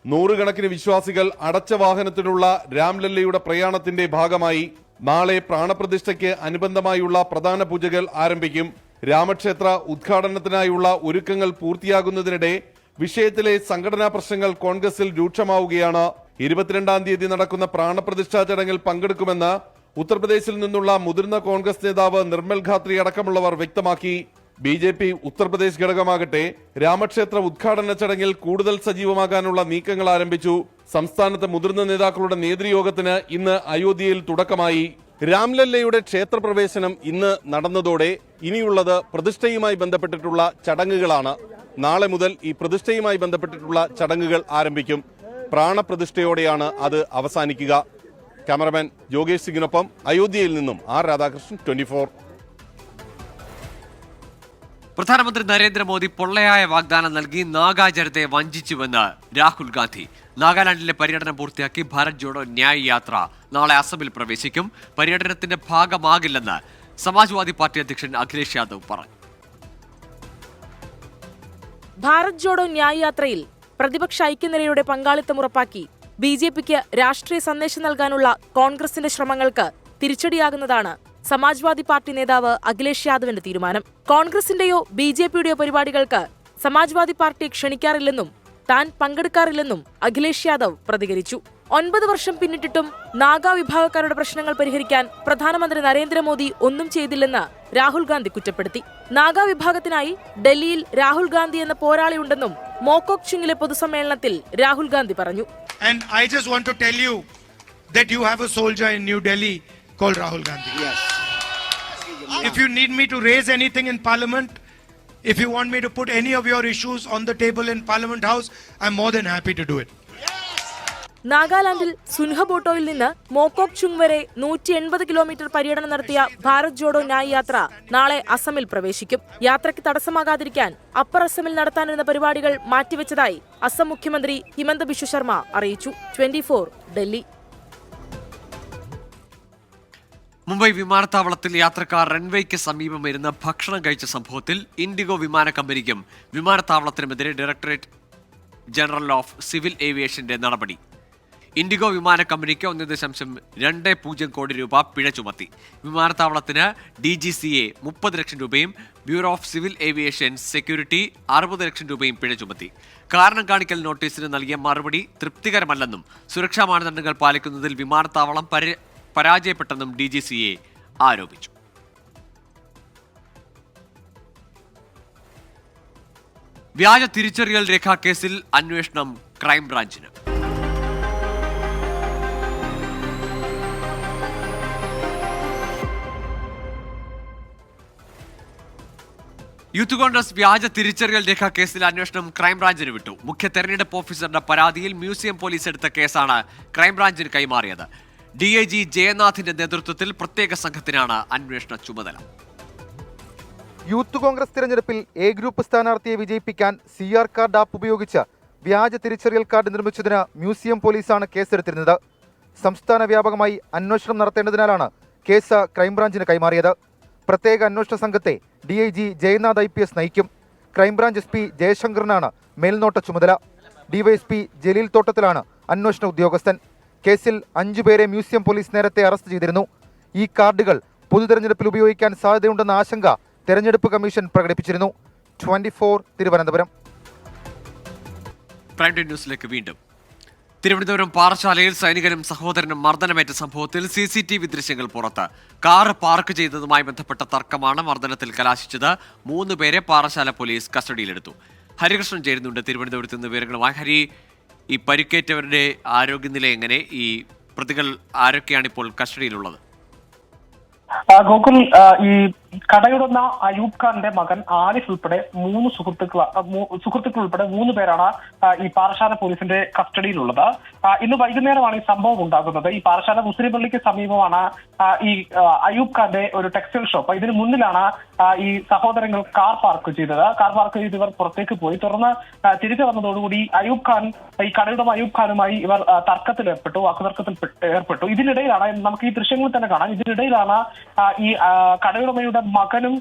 [SPEAKER 14] നൂറുകണക്കിന് വിശ്വാസികൾ അടച്ച വാഹനത്തിലുള്ള രാംലല്ലയുടെ പ്രയാണത്തിന്റെ ഭാഗമായി നാളെ പ്രാണപ്രതിഷ്ഠയ്ക്ക് അനുബന്ധമായുള്ള പ്രധാന പൂജകൾ ആരംഭിക്കും. രാമക്ഷേത്ര ഉദ്ഘാടനത്തിനായുള്ള ഒരുക്കങ്ങൾ പൂർത്തിയാകുന്നതിനിടെ വിഷയത്തിലെ സംഘടനാ പ്രശ്നങ്ങൾ കോൺഗ്രസിൽ രൂക്ഷമാവുകയാണ്. 22-ാം തീയതി നടക്കുന്ന പ്രാണപ്രതിഷ്ഠാ ചടങ്ങിൽ പങ്കെടുക്കുമെന്ന് ഉത്തർപ്രദേശിൽ നിന്നുള്ള മുതിർന്ന കോൺഗ്രസ് നേതാവ് നിർമ്മൽ ഖാത്രി അടക്കമുള്ളവർ വ്യക്തമാക്കി. BJP ഉത്തർപ്രദേശ് ഘടകമാകട്ടെ രാമക്ഷേത്ര ഉദ്ഘാടന ചടങ്ങിൽ കൂടുതൽ സജീവമാകാനുള്ള നീക്കങ്ങൾ ആരംഭിച്ചു. സംസ്ഥാനത്തെ മുതിർന്ന നേതാക്കളുടെ നേതൃയോഗത്തിന് ഇന്ന് അയോധ്യയിൽ തുടക്കമായി. രാംലല്ലയുടെ ക്ഷേത്രപ്രവേശനം ഇന്ന് നടന്നതോടെ ഇനിയുള്ളത് പ്രതിഷ്ഠയുമായി ബന്ധപ്പെട്ടിട്ടുള്ള ചടങ്ങുകളാണ്. നാളെ മുതൽ ഈ പ്രതിഷ്ഠയുമായി ബന്ധപ്പെട്ടിട്ടുള്ള ചടങ്ങുകൾ ആരംഭിക്കും. പ്രാണപ്രതിഷ്ഠയോടെയാണ് അത് അവസാനിക്കുക. ക്യാമറമാൻ യോഗേഷ് സിംഗിനൊപ്പം അയോധ്യയിൽ നിന്നും ആർ രാധാകൃഷ്ണൻ, 24.
[SPEAKER 1] പ്രധാനമന്ത്രി നരേന്ദ്രമോദി പൊള്ളയായ വാഗ്ദാനം നൽകി നാഗാ ജനതയെ വഞ്ചിച്ചുവെന്ന് രാഹുൽ ഗാന്ധി. നാഗാലാൻഡിലെ പര്യടനം പൂർത്തിയാക്കി ഭാരത് ജോഡോ ന്യായ് യാത്ര നാളെ അസമിൽ പ്രവേശിക്കും. പര്യടനത്തിന്റെ ഭാഗമാകില്ലെന്ന് സമാജ്വാദി പാർട്ടി അധ്യക്ഷൻ അഖിലേഷ് യാദവ് പറഞ്ഞു.
[SPEAKER 4] ഭാരത് ജോഡോ ന്യായ് യാത്രയിൽ പ്രതിപക്ഷ ഐക്യനിരയുടെ പങ്കാളിത്തം ഉറപ്പാക്കി BJPക്ക് രാഷ്ട്രീയ സന്ദേശം നൽകാനുള്ള കോൺഗ്രസിന്റെ ശ്രമങ്ങൾക്ക് തിരിച്ചടിയാകുന്നതാണ് സമാജ്വാദി പാർട്ടി നേതാവ് അഖിലേഷ് യാദവിന്റെ തീരുമാനം. കോൺഗ്രസിന്റെയോ BJPയുടെയോ പരിപാടികൾക്ക് സമാജ്വാദി പാർട്ടി ക്ഷണിക്കാറില്ലെന്നും താൻ പങ്കെടുക്കാറില്ലെന്നും അഖിലേഷ് യാദവ് പ്രതികരിച്ചു. 9 വർഷം പിന്നിട്ടിട്ടും നാഗാ വിഭാഗക്കാരുടെ പ്രശ്നങ്ങൾ പരിഹരിക്കാൻ പ്രധാനമന്ത്രി നരേന്ദ്രമോദി ഒന്നും ചെയ്തില്ലെന്ന് രാഹുൽ ഗാന്ധി കുറ്റപ്പെടുത്തി. നാഗാ വിഭാഗത്തിനായി ഡൽഹിയിൽ രാഹുൽ ഗാന്ധി എന്ന പോരാളിയുണ്ടെന്നും മോക്കോക് ചുങ്ങിലെ പൊതുസമ്മേളനത്തിൽ രാഹുൽ ഗാന്ധി പറഞ്ഞു.
[SPEAKER 15] And I just want to tell you that you have a soldier in New Delhi called Rahul Gandhi. Yes. If you need me to raise anything in Parliament, if you want me to put any of your issues on the table in Parliament House, I'm more than happy to do it.
[SPEAKER 4] നാഗാലാൻഡിൽ സുൻഹബോട്ടോയിൽ നിന്ന് മോക്കോക് Chung വരെ 180 kilometre പര്യടനം നടത്തിയ ഭാരത് ജോഡോ ന്യായ് യാത്ര നാളെ അസമിൽ പ്രവേശിക്കും. യാത്രയ്ക്ക് തടസ്സമാകാതിരിക്കാൻ upper അസമിൽ നടത്താനിരുന്ന പരിപാടികൾ മാറ്റിവെച്ചതായി അസം മുഖ്യമന്ത്രി ഹിമന്ത ബിശ്വ ശർമ്മ അറിയിച്ചു. 24 ഡൽഹി.
[SPEAKER 1] മുംബൈ വിമാനത്താവളത്തിൽ യാത്രക്കാർ റൺവേക്ക് സമീപം ഇരുന്ന് ഭക്ഷണം കഴിച്ച സംഭവത്തിൽ ഇൻഡിഗോ വിമാന കമ്പനിക്കും വിമാനത്താവളത്തിനുമെതിരെ ഡയറക്ടറേറ്റ് ജനറൽ ഓഫ് സിവിൽ ഏവിയേഷന്റെ നടപടി. ഇൻഡിഗോ വിമാന കമ്പനിക്ക് 1.20 കോടി രൂപ പിഴ ചുമത്തി. വിമാനത്താവളത്തിന് DGCA 30 ലക്ഷം രൂപയും bureau of civil aviation security 60 ലക്ഷം രൂപയും പിഴ ചുമത്തി. കാരണം കാണിക്കൽ നോട്ടീസിന് നൽകിയ മറുപടി തൃപ്തികരമല്ലെന്നും സുരക്ഷാ മാനദണ്ഡങ്ങൾ പാലിക്കുന്നതിൽ വിമാനത്താവളം പരാജയപ്പെട്ടെന്നും DGCA ആരോപിച്ചു. വ്യാജ തിരിച്ചറിയൽ രേഖാ കേസിൽ അന്വേഷണം ക്രൈംബ്രാഞ്ചിന്. യൂത്ത് കോൺഗ്രസ് വ്യാജ തിരിച്ചറിയൽ രേഖാ കേസിൽ അന്വേഷണം ക്രൈംബ്രാഞ്ചിന് വിട്ടു. മുഖ്യ തെരഞ്ഞെടുപ്പ് ഓഫീസറുടെ പരാതിയിൽ മ്യൂസിയം പോലീസ് എടുത്ത കേസാണ് ക്രൈംബ്രാഞ്ചിന് കൈമാറിയത്. DIG ജയനാഥിന്റെ നേതൃത്വത്തിൽ പ്രത്യേക സംഘത്തിനാണ് അന്വേഷണ ചുമതല.
[SPEAKER 3] യൂത്ത് കോൺഗ്രസ് തിരഞ്ഞെടുപ്പിൽ A ഗ്രൂപ്പ് സ്ഥാനാർത്ഥിയെ വിജയിപ്പിക്കാൻ CR കാർഡ് ആപ്പ് ഉപയോഗിച്ച് വ്യാജ തിരിച്ചറിയൽ കാർഡ് നിർമ്മിച്ചതിന് മ്യൂസിയം പോലീസാണ് കേസെടുത്തിരുന്നത്. സംസ്ഥാന വ്യാപകമായി അന്വേഷണം നടത്തേണ്ടതിനാലാണ് കേസ് ക്രൈംബ്രാഞ്ചിന് കൈമാറിയത്. പ്രത്യേക അന്വേഷണ സംഘത്തെ DIG ജയനാഥ് IPS നയിക്കും. ക്രൈംബ്രാഞ്ച് SP ജയശങ്കറിനാണ് മേൽനോട്ട ചുമതല. DYSP ജലീൽ തോട്ടത്തിലാണ് അന്വേഷണ ഉദ്യോഗസ്ഥൻ. കേസിൽ 5 പേരെ മ്യൂസിയം പോലീസ് നേരത്തെ അറസ്റ്റ് ചെയ്തിരുന്നു. ഈ കാർഡുകൾ പൊതുതെരഞ്ഞെടുപ്പിൽ ഉപയോഗിക്കാൻ സാധ്യതയുണ്ടെന്ന ആശങ്ക തെരഞ്ഞെടുപ്പ് കമ്മീഷൻ പ്രകടിപ്പിച്ചിരുന്നു. 24 തിരുവനന്തപുരം.
[SPEAKER 1] പ്രൈം ടൈം ന്യൂസിലേക്ക് വീണ്ടും. തിരുവനന്തപുരം പാറശാലയിൽ സൈനികനും സഹോദരനും മർദ്ദനമേറ്റ സംഭവത്തിൽ CCTV ദൃശ്യങ്ങൾ പുറത്ത്. കാർ പാർക്ക് ചെയ്തതുമായി ബന്ധപ്പെട്ട തർക്കമാണ് മർദ്ദനത്തിൽ കലാശിച്ചത്. 3 പേരെ പാറശാല പോലീസ് കസ്റ്റഡിയിലെടുത്തു. ഹരികൃഷ്ണൻ ചേരുന്നുണ്ട് തിരുവനന്തപുരത്ത് നിന്ന് വിവരങ്ങളുമായി. ഹരി, ഈ പരിക്കേറ്റവരുടെ ആരോഗ്യനില എങ്ങനെ? ഈ പ്രതികൾ ആരൊക്കെയാണ് ഇപ്പോൾ കസ്റ്റഡിയിലുള്ളത്?
[SPEAKER 16] ഗോകുൽ, ഈ കടയുടമ അയൂബ് ഖാന്റെ മകൻ ആരിഫ് ഉൾപ്പെടെ 3 സുഹൃത്തുക്കൾ ഉൾപ്പെടെ 3 പേരാണ് ഈ പാറശാല പോലീസിന്റെ കസ്റ്റഡിയിലുള്ളത്. ഇന്ന് വൈകുന്നേരമാണ് ഈ സംഭവം ഉണ്ടാകുന്നത്. ഈ പാറശാല മുസ്ലിം പള്ളിക്ക് സമീപമാണ് ഈ അയൂബ് ഖാന്റെ ഒരു ടെക്സ്റ്റൈൽ ഷോപ്പ്. ഇതിന് മുന്നിലാണ് ഈ സഹോദരങ്ങൾ കാർ പാർക്ക് ചെയ്തത്. കാർ പാർക്ക് ചെയ്ത് ഇവർ പുറത്തേക്ക് പോയി. തുടർന്ന് തിരികെ വന്നതോടുകൂടി ഈ കടയുടമ അയൂബ് ഖാനുമായി ഇവർ തർക്കത്തിലേർപ്പെട്ടു, വാക്കുതർക്കത്തിൽ ഏർപ്പെട്ടു. ഇതിനിടയിലാണ്, നമുക്ക് ഈ ദൃശ്യങ്ങളിൽ തന്നെ കാണാം, ഇതിനിടയിലാണ് ഈ കടയുടമയുടെ മകനും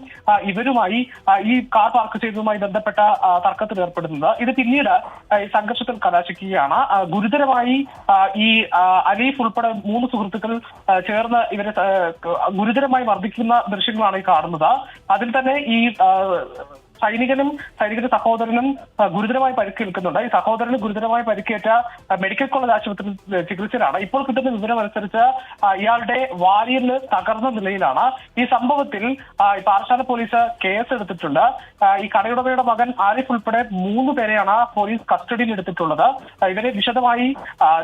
[SPEAKER 16] ഇവരുമായി ഈ കാർ പാർക്ക് ചെയ്തതുമായി ബന്ധപ്പെട്ട തർക്കത്തിൽ ഏർപ്പെടുന്നത്. ഇത് പിന്നീട് സംഘർഷത്തിൽ കലാശിക്കുകയാണ്. ഗുരുതരമായി ഈ അലീഫ് ഉൾപ്പെടെ 3 സുഹൃത്തുക്കൾ ചേർന്ന് ഇവരെ ഗുരുതരമായി മർദ്ദിക്കുന്ന ദൃശ്യങ്ങളാണ് ഈ കാണുന്നത്. അതിൽ തന്നെ ഈ സൈനികന്റെ സഹോദരനും ഗുരുതരമായി പരിക്കേൽക്കുന്നുണ്ട്. ഈ സഹോദരന് ഗുരുതരമായി പരിക്കേറ്റ മെഡിക്കൽ കോളേജ് ആശുപത്രിയിൽ ചികിത്സയിലാണ്. ഇപ്പോൾ കിട്ടുന്ന വിവരം അനുസരിച്ച് ഇയാളുടെ വാരിയല് തകർന്ന നിലയിലാണ്. ഈ സംഭവത്തിൽ പാറശാല പോലീസ് കേസ് എടുത്തിട്ടുണ്ട്. ഈ കടയുടമയുടെ മകൻ ആരിഫ് ഉൾപ്പെടെ 3 പേരെയാണ് പോലീസ് കസ്റ്റഡിയിൽ എടുത്തിട്ടുള്ളത്. ഇവരെ വിശദമായി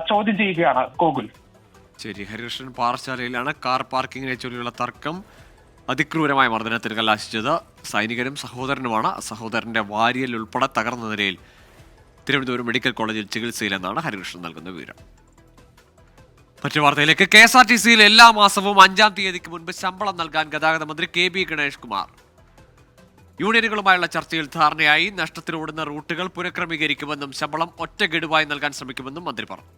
[SPEAKER 16] ചോദ്യം ചെയ്യുകയാണ് ഗോകുൽ.
[SPEAKER 1] ശരി, ഹരികൃഷ്ണൻ, പാറശാലയിലാണ് കാർ പാർക്കിങ്ങിനെ ചൊല്ലിയുള്ള തർക്കം അതിക്രൂരമായ മർദ്ദനത്തിന് കലാശിച്ചത്. സൈനികനും സഹോദരനുമാണ്. സഹോദരന്റെ വാരിയൽ ഉൾപ്പെടെ തകർന്ന നിലയിൽ തിരുവനന്തപുരം മെഡിക്കൽ കോളേജിൽ ചികിത്സയിലെന്നാണ് ഹരികൃഷ്ണൻ നൽകുന്ന വിവരം. മറ്റു വാർത്തയിലേക്ക്. KSRTCയിൽ എല്ലാ മാസവും 5-ാം തീയതിക്ക് മുൻപ് ശമ്പളം നൽകാൻ ഗതാഗത മന്ത്രി KB ഗണേഷ് കുമാർ. യൂണിയനുകളുമായുള്ള ചർച്ചയിൽ ധാരണയായി. നഷ്ടത്തിലോടുന്ന റൂട്ടുകൾ പുനഃക്രമീകരിക്കുമെന്നും ശമ്പളം ഒറ്റ ഗഡുവായി നൽകാൻ ശ്രമിക്കുമെന്നും മന്ത്രി പറഞ്ഞു.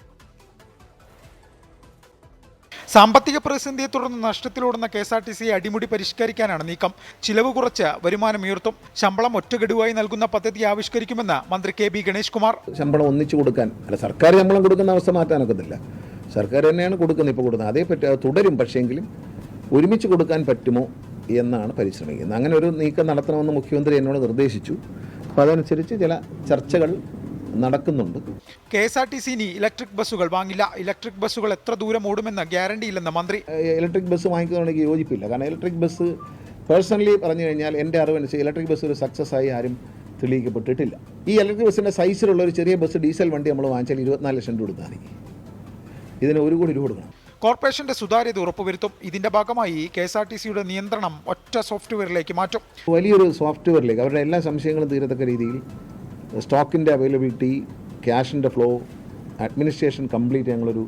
[SPEAKER 3] സാമ്പത്തിക പ്രതിസന്ധിയെ തുടർന്ന് നഷ്ടത്തിലോടുന്ന KSRTC അടിമുടി പരിഷ്കരിക്കാനാണ് നീക്കം. ചിലവ് കുറച്ച് വരുമാനമുയർത്തും. ശമ്പളം ഒറ്റഗഡുവായി നൽകുന്ന പദ്ധതി ആവിഷ്കരിക്കുമെന്ന് മന്ത്രി KB ഗണേഷ് കുമാർ.
[SPEAKER 17] ശമ്പളം ഒന്നിച്ചു കൊടുക്കാൻ സർക്കാർ ശമ്പളം കൊടുക്കുന്ന അവസ്ഥ മാറ്റാനൊക്കത്തില്ല. സർക്കാർ തന്നെയാണ് കൊടുക്കുന്നത്, ഇപ്പോൾ കൊടുക്കുന്നത്. അതേപറ്റി അത് തുടരും. പക്ഷേങ്കിലും ഒരുമിച്ച് കൊടുക്കാൻ പറ്റുമോ എന്നാണ് പരിശ്രമിക്കുന്നത്. അങ്ങനെ ഒരു നീക്കം നടത്തണമെന്ന് മുഖ്യമന്ത്രി എന്നോട് നിർദ്ദേശിച്ചു. അപ്പോൾ അതനുസരിച്ച് ചില ചർച്ചകൾ നടക്കുന്നുണ്ട്.
[SPEAKER 3] KSRTC ഇനി ഇലക്ട്രിക് ബസ്സുകൾ വാങ്ങില്ല. ഇലക്ട്രിക് ബസ്സുകൾ എത്ര ദൂരം ഓടുമെന്ന് ഗ്യാരണ്ടിയില്ലെന്ന് മന്ത്രി.
[SPEAKER 17] ഇലക്ട്രിക് ബസ് വാങ്ങിക്കുന്നതിലേക്ക് യോജിപ്പില്ല. കാരണം ഇലക്ട്രിക് ബസ് പേഴ്സണലി പറഞ്ഞു കഴിഞ്ഞാൽ എൻ്റെ അറിവനുസരിച്ച് ഇലക്ട്രിക് ബസ് ഒരു സക്സസ് ആയി ആരും തെളിയിക്കപ്പെട്ടിട്ടില്ല. ഈ ഇലക്ട്രിക് ബസ്സിൻ്റെ സൈസിലുള്ള ഒരു ചെറിയ ബസ് ഡീസൽ വണ്ടി നമ്മൾ വാങ്ങിച്ചാൽ 24 ലക്ഷം രൂപ കൊടുത്താൽ ഇതിന് 1 കോടി രൂപ കൊടുക്കണം.
[SPEAKER 3] കോർപ്പറേഷന്റെ സുതാര്യത ഉറപ്പുവരുത്തും. ഇതിന്റെ ഭാഗമായി KSRTCയുടെ നിയന്ത്രണം ഒറ്റ സോഫ്റ്റ്വെയറിലേക്ക് മാറ്റും.
[SPEAKER 17] വലിയൊരു സോഫ്റ്റ്വെയറിലേക്ക് അവരുടെ എല്ലാ സംശയങ്ങളും തീരത്തക്ക രീതിയിൽ സ്റ്റോക്കിൻ്റെ അവൈലബിലിറ്റി, ക്യാഷിൻ്റെ ഫ്ലോ, അഡ്മിനിസ്ട്രേഷൻ കംപ്ലീറ്റ് ഞങ്ങളൊരു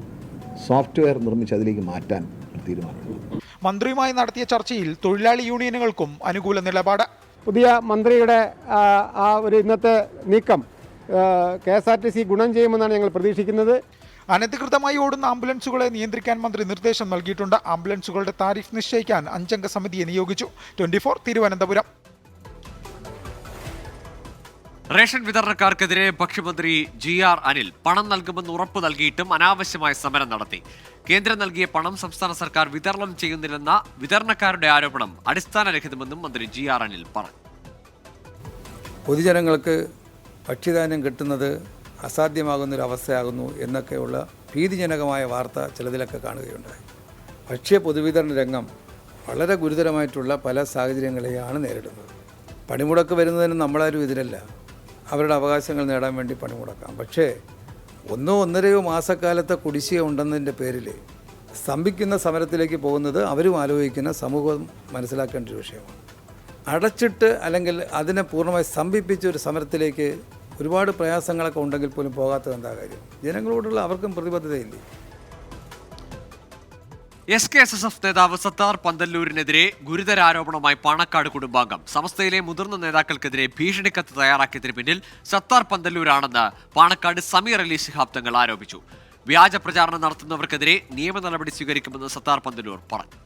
[SPEAKER 17] സോഫ്റ്റ്വെയർ നിർമ്മിച്ച് അതിലേക്ക് മാറ്റാൻ തീരുമാനമുണ്ട്.
[SPEAKER 3] മന്ത്രിയുമായി നടത്തിയ ചർച്ചയിൽ തൊഴിലാളി യൂണിയനുകൾക്കും അനുകൂല നിലപാട്.
[SPEAKER 18] പുതിയ മന്ത്രിയുടെ ആ ഒരു ഇന്നത്തെ നീക്കം KSRTC ഗുണം ചെയ്യുമെന്നാണ് ഞങ്ങൾ പ്രതീക്ഷിക്കുന്നത്.
[SPEAKER 3] അനധികൃതമായി ഓടുന്ന ആംബുലൻസുകളെ നിയന്ത്രിക്കാൻ മന്ത്രി നിർദ്ദേശം നൽകിയിട്ടുണ്ട്. ആംബുലൻസുകളുടെ താരിഫ് നിശ്ചയിക്കാൻ 5-അംഗ സമിതിയെ നിയോഗിച്ചു. 24 തിരുവനന്തപുരം.
[SPEAKER 1] റേഷൻ വിതരണക്കാർക്കെതിരെ ഭക്ഷ്യമന്ത്രി GR അനിൽ പണം നൽകുമെന്ന് ഉറപ്പു നൽകിയിട്ടും അനാവശ്യമായ സമരം നടത്തി. കേന്ദ്രം നൽകിയ പണം സംസ്ഥാന സർക്കാർ വിതരണം ചെയ്യുന്നില്ലെന്ന വിതരണക്കാരുടെ ആരോപണം അടിസ്ഥാനരഹിതമെന്നും മന്ത്രി GR അനിൽ പറഞ്ഞു.
[SPEAKER 19] പൊതുജനങ്ങൾക്ക് ഭക്ഷ്യധാന്യം കിട്ടുന്നത് അസാധ്യമാകുന്നൊരവസ്ഥയാകുന്നു എന്നൊക്കെയുള്ള ഭീതിജനകമായ വാർത്ത ചിലതിലൊക്കെ കാണുകയുണ്ടായി. ഭക്ഷ്യ പൊതുവിതരണ രംഗം വളരെ ഗുരുതരമായിട്ടുള്ള പല സാഹചര്യങ്ങളെയാണ് നേരിടുന്നത്. പണിമുടക്ക് വരുന്നതിന് നമ്മളാരും എതിരല്ല. അവരുടെ അവകാശങ്ങൾ നേടാൻ വേണ്ടി പണിമുടക്കാം. പക്ഷേ 1-1.5 മാസക്കാലത്തെ കുടിശ്ശിക ഉണ്ടെന്നതിൻ്റെ പേരിൽ സ്തംഭിക്കുന്ന സമരത്തിലേക്ക് പോകുന്നത് അവരും ആലോചിക്കുന്ന സമൂഹം മനസ്സിലാക്കേണ്ട ഒരു വിഷയമാണ്. അടച്ചിട്ട് അല്ലെങ്കിൽ അതിനെ പൂർണ്ണമായി സ്തംഭിപ്പിച്ച ഒരു സമരത്തിലേക്ക് ഒരുപാട് പ്രയാസങ്ങളൊക്കെ ഉണ്ടെങ്കിൽ പോലും പോകാത്തത് എന്താ കാര്യം? ജനങ്ങളോടുള്ള അവർക്കും പ്രതിബദ്ധതയില്ലേ?
[SPEAKER 1] SKSSF നേതാവ് സത്താർ പന്തല്ലൂരിനെതിരെ ഗുരുതര ആരോപണവുമായി പാണക്കാട് കുടുംബാംഗം. സമസ്തയിലെ മുതിർന്ന നേതാക്കൾക്കെതിരെ ഭീഷണിക്കത്ത് തയ്യാറാക്കിയതിന് പിന്നിൽ സത്താർ പന്തല്ലൂരാണെന്ന് പാണക്കാട് സമീർ അലി ശിഹാബ് തങ്ങൾ ആരോപിച്ചു. വ്യാജ പ്രചാരണം നടത്തുന്നവർക്കെതിരെ നിയമ നടപടി സ്വീകരിക്കുമെന്ന് സത്താർ പന്തല്ലൂർ പറഞ്ഞു.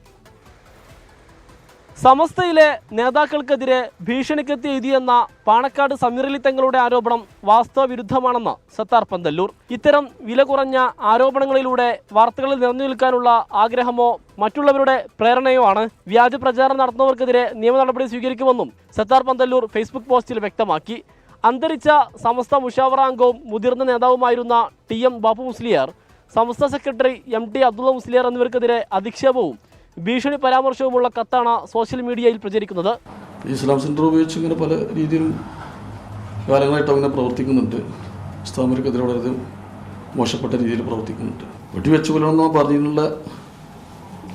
[SPEAKER 20] സമസ്തയിലെ നേതാക്കൾക്കെതിരെ ഭീഷണിക്കത്ത് എഴുതിയെന്ന പാണക്കാട് സമീറലി തങ്ങളുടെ ആരോപണം വാസ്തവവിരുദ്ധമാണെന്ന് സത്താർ പന്തല്ലൂർ. ഇത്തരം വില കുറഞ്ഞ ആരോപണങ്ങളിലൂടെ വാർത്തകളിൽ നിറഞ്ഞു നിൽക്കാനുള്ള ആഗ്രഹമോ മറ്റുള്ളവരുടെ പ്രേരണയോ ആണ്. വ്യാജ പ്രചാരണം നടത്തുന്നവർക്കെതിരെ നിയമ നടപടി സ്വീകരിക്കുമെന്നും സത്താർ പന്തല്ലൂർ ഫേസ്ബുക്ക് പോസ്റ്റിൽ വ്യക്തമാക്കി. അന്തരിച്ച സമസ്ത മുഷാവറ അംഗവും മുതിർന്ന നേതാവുമായിരുന്ന TM ബാപ്പു മുസ്ലിയാർ, സമസ്ത സെക്രട്ടറി MT അബ്ദുള്ള മുസ്ലിയാർ എന്നിവർക്കെതിരെ അധിക്ഷേപവും ഭീഷണി പരാമർശവുമുള്ള കത്താണ് സോഷ്യൽ മീഡിയയിൽ പ്രചരിക്കുന്നത്.
[SPEAKER 21] ഇസ്ലാം സെന്റർ ഉപയോഗിച്ച് ഇങ്ങനെ പല രീതിയിലും കാലങ്ങളായിട്ട് അങ്ങനെ പ്രവർത്തിക്കുന്നുണ്ട്. ഇസ്ലാമിനെതിരെ വളരെ മോശപ്പെട്ട രീതിയിൽ പ്രവർത്തിക്കുന്നുണ്ട്. വെടിവെച്ച് കൊല്ലണമെന്ന് പറഞ്ഞതിനുള്ള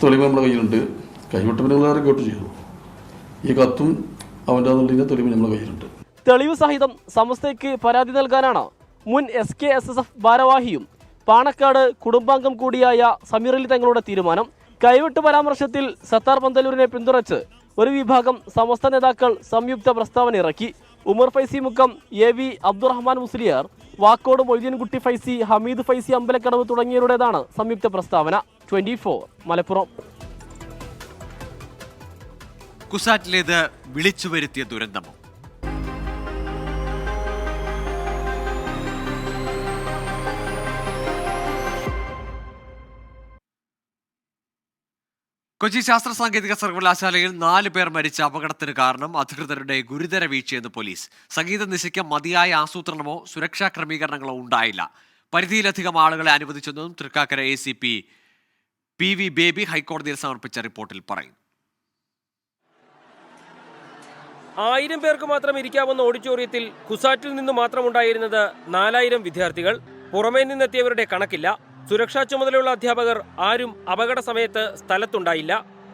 [SPEAKER 21] തെളിവ് നമ്മുടെ കയ്യിലുണ്ട്. കൈവിട്ടവരെ കേട്ടു ചെയ്തു. ഈ കത്തും അവൻ്റെ അതിൻ്റെ തെളിവ് നമ്മുടെ കയ്യിലുണ്ട്.
[SPEAKER 20] തെളിവ് സഹിതം സമസ്തയ്ക്ക് പരാതി നൽകാനാണ് മുൻ SKSSF ഭാരവാഹിയും പാണക്കാട് കുടുംബാംഗം കൂടിയായ സമീർ അലി തങ്ങളുടെ തീരുമാനം. കൈവിട്ട് പരാമർശത്തിൽ സത്താർ പന്തല്ലൂരിനെ പിന്തുണച്ച് ഒരു വിഭാഗം സമസ്ത നേതാക്കൾ സംയുക്ത പ്രസ്താവന ഇറക്കി. ഉമർ ഫൈസി മുക്കം, AV അബ്ദുറഹ്മാൻ മുസ്ലിയാർ, വാക്കോട് മൊയ്തീൻകുട്ടി ഫൈസി, ഹമീദ് ഫൈസി അമ്പലക്കടവ് തുടങ്ങിയവരുടേതാണ് സംയുക്ത പ്രസ്താവന. 24 മലപ്പുറം.
[SPEAKER 1] കുസാറ്റിലേത് വിളിച്ചു വരുത്തിയ ദുരന്തമോ? കൊച്ചി ശാസ്ത്ര സാങ്കേതിക സർവകലാശാലയിൽ 4 പേർ മരിച്ച അപകടത്തിന് കാരണം അധികൃതരുടെ ഗുരുതര വീഴ്ചയെന്ന് പോലീസ്. സംഗീത നിശയ്ക്ക് മതിയായ ആസൂത്രണമോ സുരക്ഷാ ക്രമീകരണങ്ങളോ ഉണ്ടായില്ല. പരിധിയിലധികം ആളുകളെ അനുവദിച്ചെന്നും തൃക്കാക്കര ACP PV ബേബി ഹൈക്കോടതിയിൽ സമർപ്പിച്ച റിപ്പോർട്ടിൽ പറയുന്നു.
[SPEAKER 2] 1000 പേർക്ക് മാത്രം ഇരിക്കാവുന്ന ഓഡിറ്റോറിയത്തിൽ കുസാറ്റിൽ നിന്ന് മാത്രമുണ്ടായിരുന്നത് 4000 വിദ്യാർത്ഥികൾ. പുറമേ നിന്നെത്തിയവരുടെ കണക്കില്ല. സുരക്ഷാ ചുമതലയുള്ള അധ്യാപകർ ആരും അപകട സമയത്ത് സ്ഥലത്തുണ്ടായില്ല.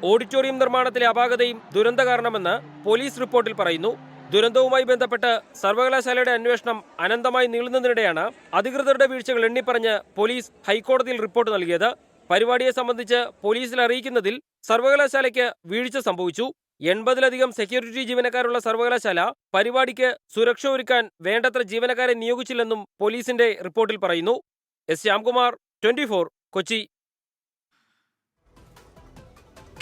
[SPEAKER 2] ഓഡിറ്റോറിയം നിർമ്മാണത്തിലെ അപാകതയും ദുരന്ത കാരണമെന്ന് പോലീസ് റിപ്പോർട്ടിൽ പറയുന്നു. ദുരന്തവുമായി ബന്ധപ്പെട്ട് സർവകലാശാലയുടെ അന്വേഷണം അനന്തമായി നീളുന്നതിനിടെയാണ് അധികൃതരുടെ വീഴ്ചകൾ എണ്ണിപ്പറഞ്ഞ് പോലീസ് ഹൈക്കോടതിയിൽ റിപ്പോർട്ട് നൽകിയത്. പരിപാടിയെ സംബന്ധിച്ച് പോലീസിൽ അറിയിക്കുന്നതിൽ സർവകലാശാലയ്ക്ക് വീഴ്ച സംഭവിച്ചു. 80-ലധികം സെക്യൂരിറ്റി ജീവനക്കാരുള്ള സർവകലാശാല പരിപാടിക്ക് സുരക്ഷ ഒരുക്കാൻ വേണ്ടത്ര ജീവനക്കാരെ നിയോഗിച്ചില്ലെന്നും പോലീസിന്റെ റിപ്പോർട്ടിൽ പറയുന്നു. S. ശ്യാംകുമാർ, 24, കൊച്ചി.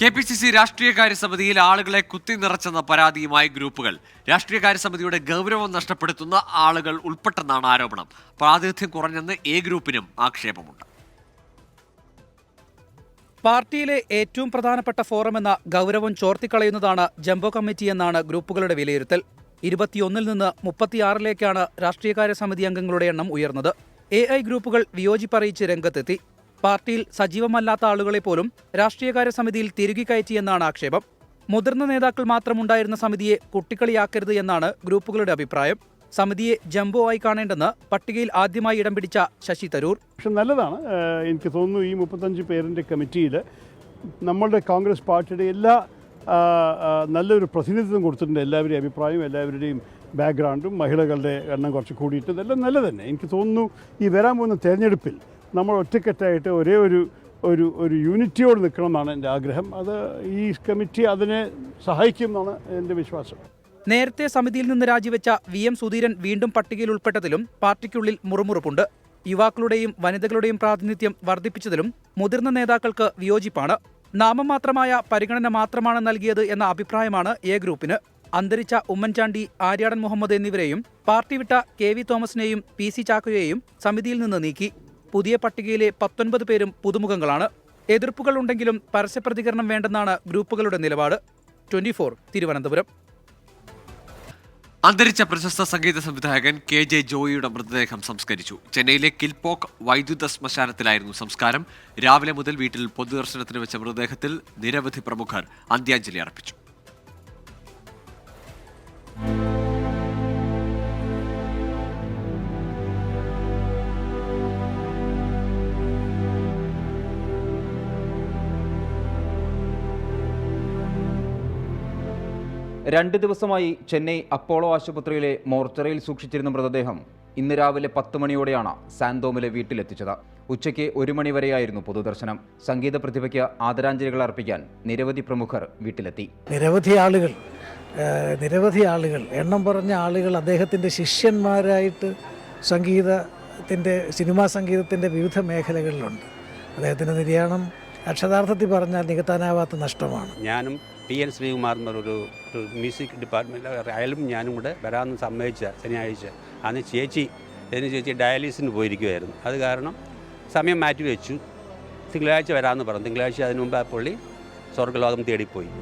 [SPEAKER 1] KPCC രാഷ്ട്രീയകാര്യ സമിതിയിൽ ആളുകളെ കുത്തി നിറച്ചെന്ന പരാതിയുമായി ഗ്രൂപ്പുകൾ. രാഷ്ട്രീയകാര്യ സമിതിയുടെ ഗൗരവം നഷ്ടപ്പെടുത്തുന്ന ആളുകൾ ഉൾപ്പെട്ടെന്നാണ് ആരോപണം. പ്രാതിനിധ്യം കുറഞ്ഞെന്ന് A ഗ്രൂപ്പിനും ആക്ഷേപമുണ്ട്.
[SPEAKER 6] പാർട്ടിയിലെ ഏറ്റവും പ്രധാനപ്പെട്ട ഫോറം എന്ന ഗൗരവം ചോർത്തിക്കളയുന്നതാണ് ജംബോ കമ്മിറ്റി എന്നാണ് ഗ്രൂപ്പുകളുടെ വിലയിരുത്തൽ. 21-ൽ നിന്ന് 36-ലേക്കാണ് രാഷ്ട്രീയകാര്യ സമിതി അംഗങ്ങളുടെ എണ്ണം ഉയർന്നത്. AI ഗ്രൂപ്പുകൾ വിയോജിപ്പറിയിച്ച് രംഗത്തെത്തി. പാർട്ടിയിൽ സജീവമല്ലാത്ത ആളുകളെ പോലും രാഷ്ട്രീയകാര്യ സമിതിയിൽ തിരുകി കയറ്റിയെന്നാണ് ആക്ഷേപം. മുതിർന്ന നേതാക്കൾ മാത്രമുണ്ടായിരുന്ന സമിതിയെ കുട്ടിക്കളിയാക്കരുത് എന്നാണ് ഗ്രൂപ്പുകളുടെ അഭിപ്രായം. സമിതിയെ ജംബോ ആയി കാണേണ്ടെന്ന് പട്ടികയിൽ ആദ്യമായി ഇടം പിടിച്ച ശശി തരൂർ.
[SPEAKER 12] പക്ഷെ നല്ലതാണ്. എനിക്ക് തോന്നുന്നു ഈ 35 പേരിൻ്റെ കമ്മിറ്റിയിൽ നമ്മളുടെ കോൺഗ്രസ് പാർട്ടിയുടെ എല്ലാ നല്ലൊരു പ്രതിനിധിത്വം കൊടുത്തിട്ടുണ്ട്. എല്ലാവരുടെയും അഭിപ്രായവും എല്ലാവരുടെയും ബാക്ക്ഗ്രൗണ്ടും മഹിളകളുടെ എണ്ണം കുറച്ച് കൂടിയിട്ട് ഇതെല്ലാം നല്ല തന്നെ. എനിക്ക് തോന്നുന്നു ഈ വരാൻ പോകുന്ന തെരഞ്ഞെടുപ്പിൽ നമ്മൾ ഒറ്റക്കെട്ടായിട്ട് ഒരേ ഒരു യൂണിറ്റിയോട് നിൽക്കണമെന്നാണ് എൻ്റെ ആഗ്രഹം. അത് ഈ കമ്മിറ്റി അതിനെ സഹായിക്കും എന്നാണ് എൻ്റെ വിശ്വാസം.
[SPEAKER 6] നേരത്തെ സമിതിയിൽ നിന്ന് രാജിവെച്ച VM സുധീരൻ വീണ്ടും പട്ടികയിൽ ഉൾപ്പെട്ടതിലും പാർട്ടിക്കുള്ളിൽ മുറുമുറുപ്പുണ്ട്. യുവാക്കളുടെയും വനിതകളുടെയും പ്രാതിനിധ്യം വർദ്ധിപ്പിച്ചതിലും മുതിർന്ന നേതാക്കൾക്ക് വിയോജിപ്പാണ്. നാമമാത്രമായ പരിഗണന മാത്രമാണ് നൽകിയത് എന്ന അഭിപ്രായമാണ് A ഗ്രൂപ്പിന്. അന്തരിച്ച ഉമ്മൻചാണ്ടി, ആര്യാടൻ മുഹമ്മദ് എന്നിവരെയും പാർട്ടി വിട്ട KV തോമസിനെയും PC ചാക്കോയെയും സമിതിയിൽ നിന്ന് നീക്കി. പുതിയ പട്ടികയിലെ 19 പേരും പുതുമുഖങ്ങളാണ്. എതിർപ്പുകളുണ്ടെങ്കിലും പരസ്യപ്രതികരണം വേണ്ടെന്നാണ് ഗ്രൂപ്പുകളുടെ നിലപാട്. 24, തിരുവനന്തപുരം.
[SPEAKER 1] അന്തരിച്ച പ്രശസ്ത സംഗീത സംവിധായകൻ KJ ജോയിയുടെ മൃതദേഹം സംസ്കരിച്ചു. ചെന്നൈയിലെ കിൽപോക്ക് വൈദ്യുത ശ്മശാനത്തിലായിരുന്നു സംസ്കാരം. രാവിലെ മുതൽ വീട്ടിൽ പൊതുദർശനത്തിന് വെച്ച മൃതദേഹത്തിൽ നിരവധി പ്രമുഖർ അന്ത്യാഞ്ജലി അർപ്പിച്ചു.
[SPEAKER 22] രണ്ട് ദിവസമായി ചെന്നൈ അപ്പോളോ ആശുപത്രിയിലെ മോർച്ചറിയിൽ സൂക്ഷിച്ചിരുന്ന മൃതദേഹം ഇന്ന് രാവിലെ 10 മണിയോടെയാണ് സാന്തോമിലെ വീട്ടിലെത്തിച്ചത്. ഉച്ചയ്ക്ക് 1 മണി വരെയായിരുന്നു പൊതുദർശനം. സംഗീത പ്രതിഭയ്ക്ക് ആദരാഞ്ജലികൾ അർപ്പിക്കാൻ നിരവധി പ്രമുഖർ വീട്ടിലെത്തി.
[SPEAKER 23] നിരവധി ആളുകൾ എണ്ണം പറഞ്ഞ ആളുകൾ അദ്ദേഹത്തിൻ്റെ ശിഷ്യന്മാരായിട്ട് സിനിമാ സംഗീതത്തിൻ്റെ വിവിധ മേഖലകളിലുണ്ട്. അദ്ദേഹത്തിൻ്റെ നിര്യാണം അക്ഷരാർത്ഥത്തിൽ പറഞ്ഞാൽ നികത്താനാവാത്ത നഷ്ടമാണ്.
[SPEAKER 24] ഞാനും PN ശ്രീകുമാർ എന്നൊരു മ്യൂസിക് ഡിപ്പാർട്ട്മെൻറ്റ് അയാളും ഞാനും കൂടെ വരാമെന്ന് സമ്മതിച്ച ശനിയാഴ്ച അന്ന് ചേച്ചി ഡയാലിസിന് പോയിരിക്കുമായിരുന്നു. അത് കാരണം സമയം മാറ്റി വെച്ചു. തിങ്കളാഴ്ച വരാമെന്ന് പറഞ്ഞു. തിങ്കളാഴ്ച അതിനു മുമ്പ് ആ പുള്ളി സ്വർഗ്ഗലോകം തേടിപ്പോയി.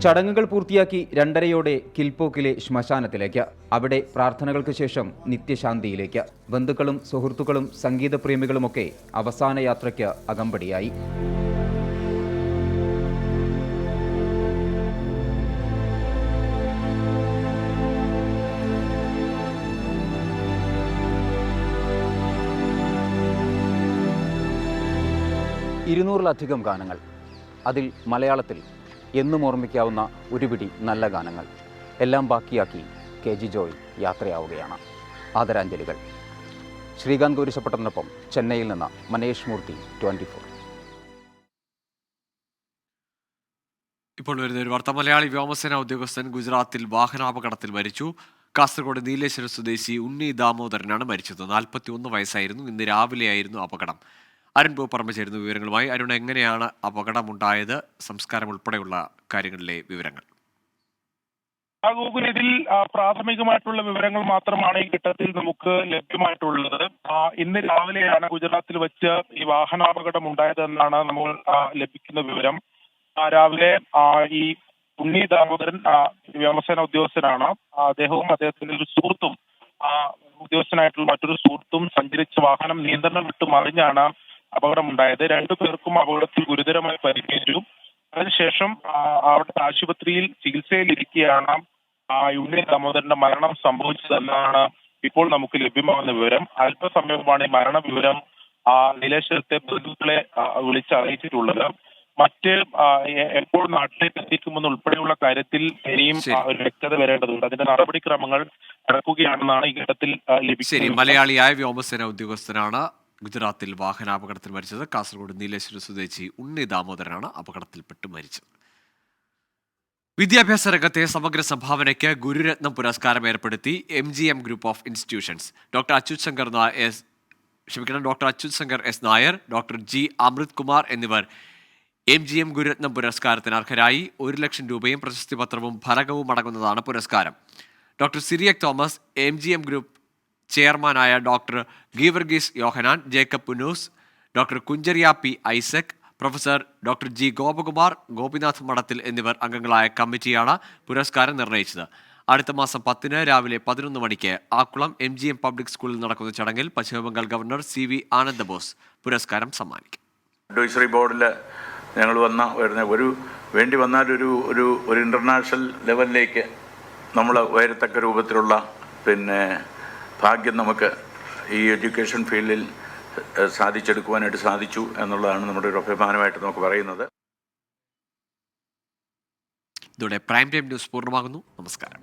[SPEAKER 22] ചടങ്ങുകൾ പൂർത്തിയാക്കി 2:30യോടെ കിൽപോക്കിലെ ശ്മശാനത്തിലേക്ക്. അവിടെ പ്രാർത്ഥനകൾക്ക് ശേഷം നിത്യശാന്തിയിലേക്ക്. ബന്ധുക്കളും സുഹൃത്തുക്കളും സംഗീതപ്രേമികളുമൊക്കെ അവസാന യാത്രയ്ക്ക് അകമ്പടിയായി. ിലധികം ഗാനങ്ങൾ. അതിൽ മലയാളത്തിൽ എന്നും ഓർമ്മിക്കാവുന്ന ഒരു പിടി നല്ല ഗാനങ്ങൾ. എല്ലാം ബാക്കിയാക്കി KG ജോയ് യാത്രയാവുകയാണ്. ആദരാഞ്ജലികൾ. ശ്രീകാന്ത് കുരിശപ്പട്ടത്തിനൊപ്പം ചെന്നൈയിൽ നിന്ന് മനേഷ് മൂർത്തി, 24.
[SPEAKER 1] ഇപ്പോൾ വരുന്ന ഒരു വാർത്ത. മലയാളി വ്യോമസേന ഉദ്യോഗസ്ഥൻ ഗുജറാത്തിൽ വാഹനാപകടത്തിൽ മരിച്ചു. കാസർഗോഡ് നീലേശ്വരം സ്വദേശി ഉണ്ണി ദാമോദരനാണ് മരിച്ചത്. 41 വയസ്സായിരുന്നു. ഇന്ന് രാവിലെയായിരുന്നു അപകടം. അരുൺ പറമ്പ് ചേരുന്ന വിവരങ്ങളുമായി. അരുൺ, എങ്ങനെയാണ് അപകടമുണ്ടായത്? സംസ്കാരം ഉൾപ്പെടെയുള്ള കാര്യങ്ങളിലെ വിവരങ്ങൾ.
[SPEAKER 5] ഗോകുൽ, ഇതിൽ പ്രാഥമികമായിട്ടുള്ള വിവരങ്ങൾ മാത്രമാണ് ഈ ഘട്ടത്തിൽ നമുക്ക് ലഭ്യമായിട്ടുള്ളത്. ഇന്ന് രാവിലെയാണ് ഗുജറാത്തിൽ വെച്ച് ഈ വാഹനാപകടം ഉണ്ടായതെന്നാണ് നമ്മൾ ലഭിക്കുന്ന വിവരം. രാവിലെ ഈ ഉണ്ണി ദാമോദരൻ വ്യോമസേന ഉദ്യോഗസ്ഥനാണ്. അദ്ദേഹവും അദ്ദേഹത്തിന്റെ ഒരു സുഹൃത്തും ഉദ്യോഗസ്ഥനായിട്ടുള്ള മറ്റൊരു സുഹൃത്തും സഞ്ചരിച്ച വാഹനം നിയന്ത്രണം വിട്ടു മറിഞ്ഞാണ് അപകടമുണ്ടായത്. രണ്ടുപേർക്കും അപകടത്തിൽ ഗുരുതരമായി പരിക്കേറ്റു. അതിനുശേഷം അവിടുത്തെ ആശുപത്രിയിൽ ചികിത്സയിലിരിക്കെയാണ് ഉണ്ണി ദാമോദരന്റെ മരണം സംഭവിച്ചതെന്നാണ് ഇപ്പോൾ നമുക്ക് ലഭ്യമാകുന്ന വിവരം. അല്പസമയമാണ് ഈ മരണ വിവരം നീലേശ്വരത്തെ ബന്ധുക്കളെ വിളിച്ച് അറിയിച്ചിട്ടുള്ളത്. മറ്റ് എപ്പോൾ നാട്ടിലേക്ക് എത്തിക്കുമെന്ന് ഉൾപ്പെടെയുള്ള കാര്യത്തിൽ ഇനിയും ഒരു വ്യക്തത വരേണ്ടതുണ്ട്. അതിന്റെ നടപടിക്രമങ്ങൾ നടക്കുകയാണെന്നാണ് ഈ ഘട്ടത്തിൽ ലഭിക്കുന്നത്.
[SPEAKER 1] മലയാളിയായ വ്യോമസേന ഉദ്യോഗസ്ഥനാണ് ഗുജറാത്തിൽ വാഹനാപകടത്തിൽ മരിച്ചത്. കാസർഗോഡ് നീലേശ്വരം സ്വദേശി ഉണ്ണി ദാമോദരനാണ് അപകടത്തിൽപ്പെട്ട് മരിച്ചത്. വിദ്യാഭ്യാസ രംഗത്തെ സമഗ്ര സംഭാവനയ്ക്ക് ഗുരുരത്നം പുരസ്കാരം ഏർപ്പെടുത്തി MGM group of institutions. Doctor Achyut Shankar S Nair, doctor G അമൃത് കുമാർ എന്നിവർ MGM ഗുരുരത്നം പുരസ്കാരത്തിന് അർഹരായി. 1 ലക്ഷം രൂപയും പ്രശസ്തി പത്രവും ഫലകവും അടങ്ങുന്നതാണ് പുരസ്കാരം. Doctor Cyriac Thomas, MGM group ചെയർമാനായ doctor Geevarghese Yohannan, Jacob Punnoose, doctor Kuncheria P Isaac, professor doctor G Gopakumar, Gopinath Madathil എന്നിവർ അംഗങ്ങളായ കമ്മിറ്റിയാണ് പുരസ്കാരം നിർണയിച്ചത്. അടുത്ത മാസം 10 രാവിലെ 11 മണിക്ക് ആക്കുളം MGM പബ്ലിക് സ്കൂളിൽ നടക്കുന്ന ചടങ്ങിൽ പശ്ചിമബംഗാൾ ഗവർണർ CV ആനന്ദബോസ് പുരസ്കാരം സമ്മാനിക്കും.
[SPEAKER 7] അഡ്വൈസറി ബോർഡിൽ ഞങ്ങൾ വേണ്ടി വന്നാൽ ഒരു ഇൻ്റർനാഷണൽ ലെവലിലേക്ക് നമ്മൾ ഉയരത്തക്ക രൂപത്തിലുള്ള ഭാഗ്യം നമുക്ക് ഈ എഡ്യൂക്കേഷൻ ഫീൽഡിൽ സാധിച്ചെടുക്കുവാനായിട്ട് സാധിച്ചു എന്നുള്ളതാണ് നമ്മുടെ ഒരു അഭിമാനമായിട്ട് നമുക്ക് പറയുന്നത്.
[SPEAKER 1] ഇതോടെ പ്രൈം ടൈം ന്യൂസ് പൂർണ്ണമാകുന്നു. നമസ്കാരം.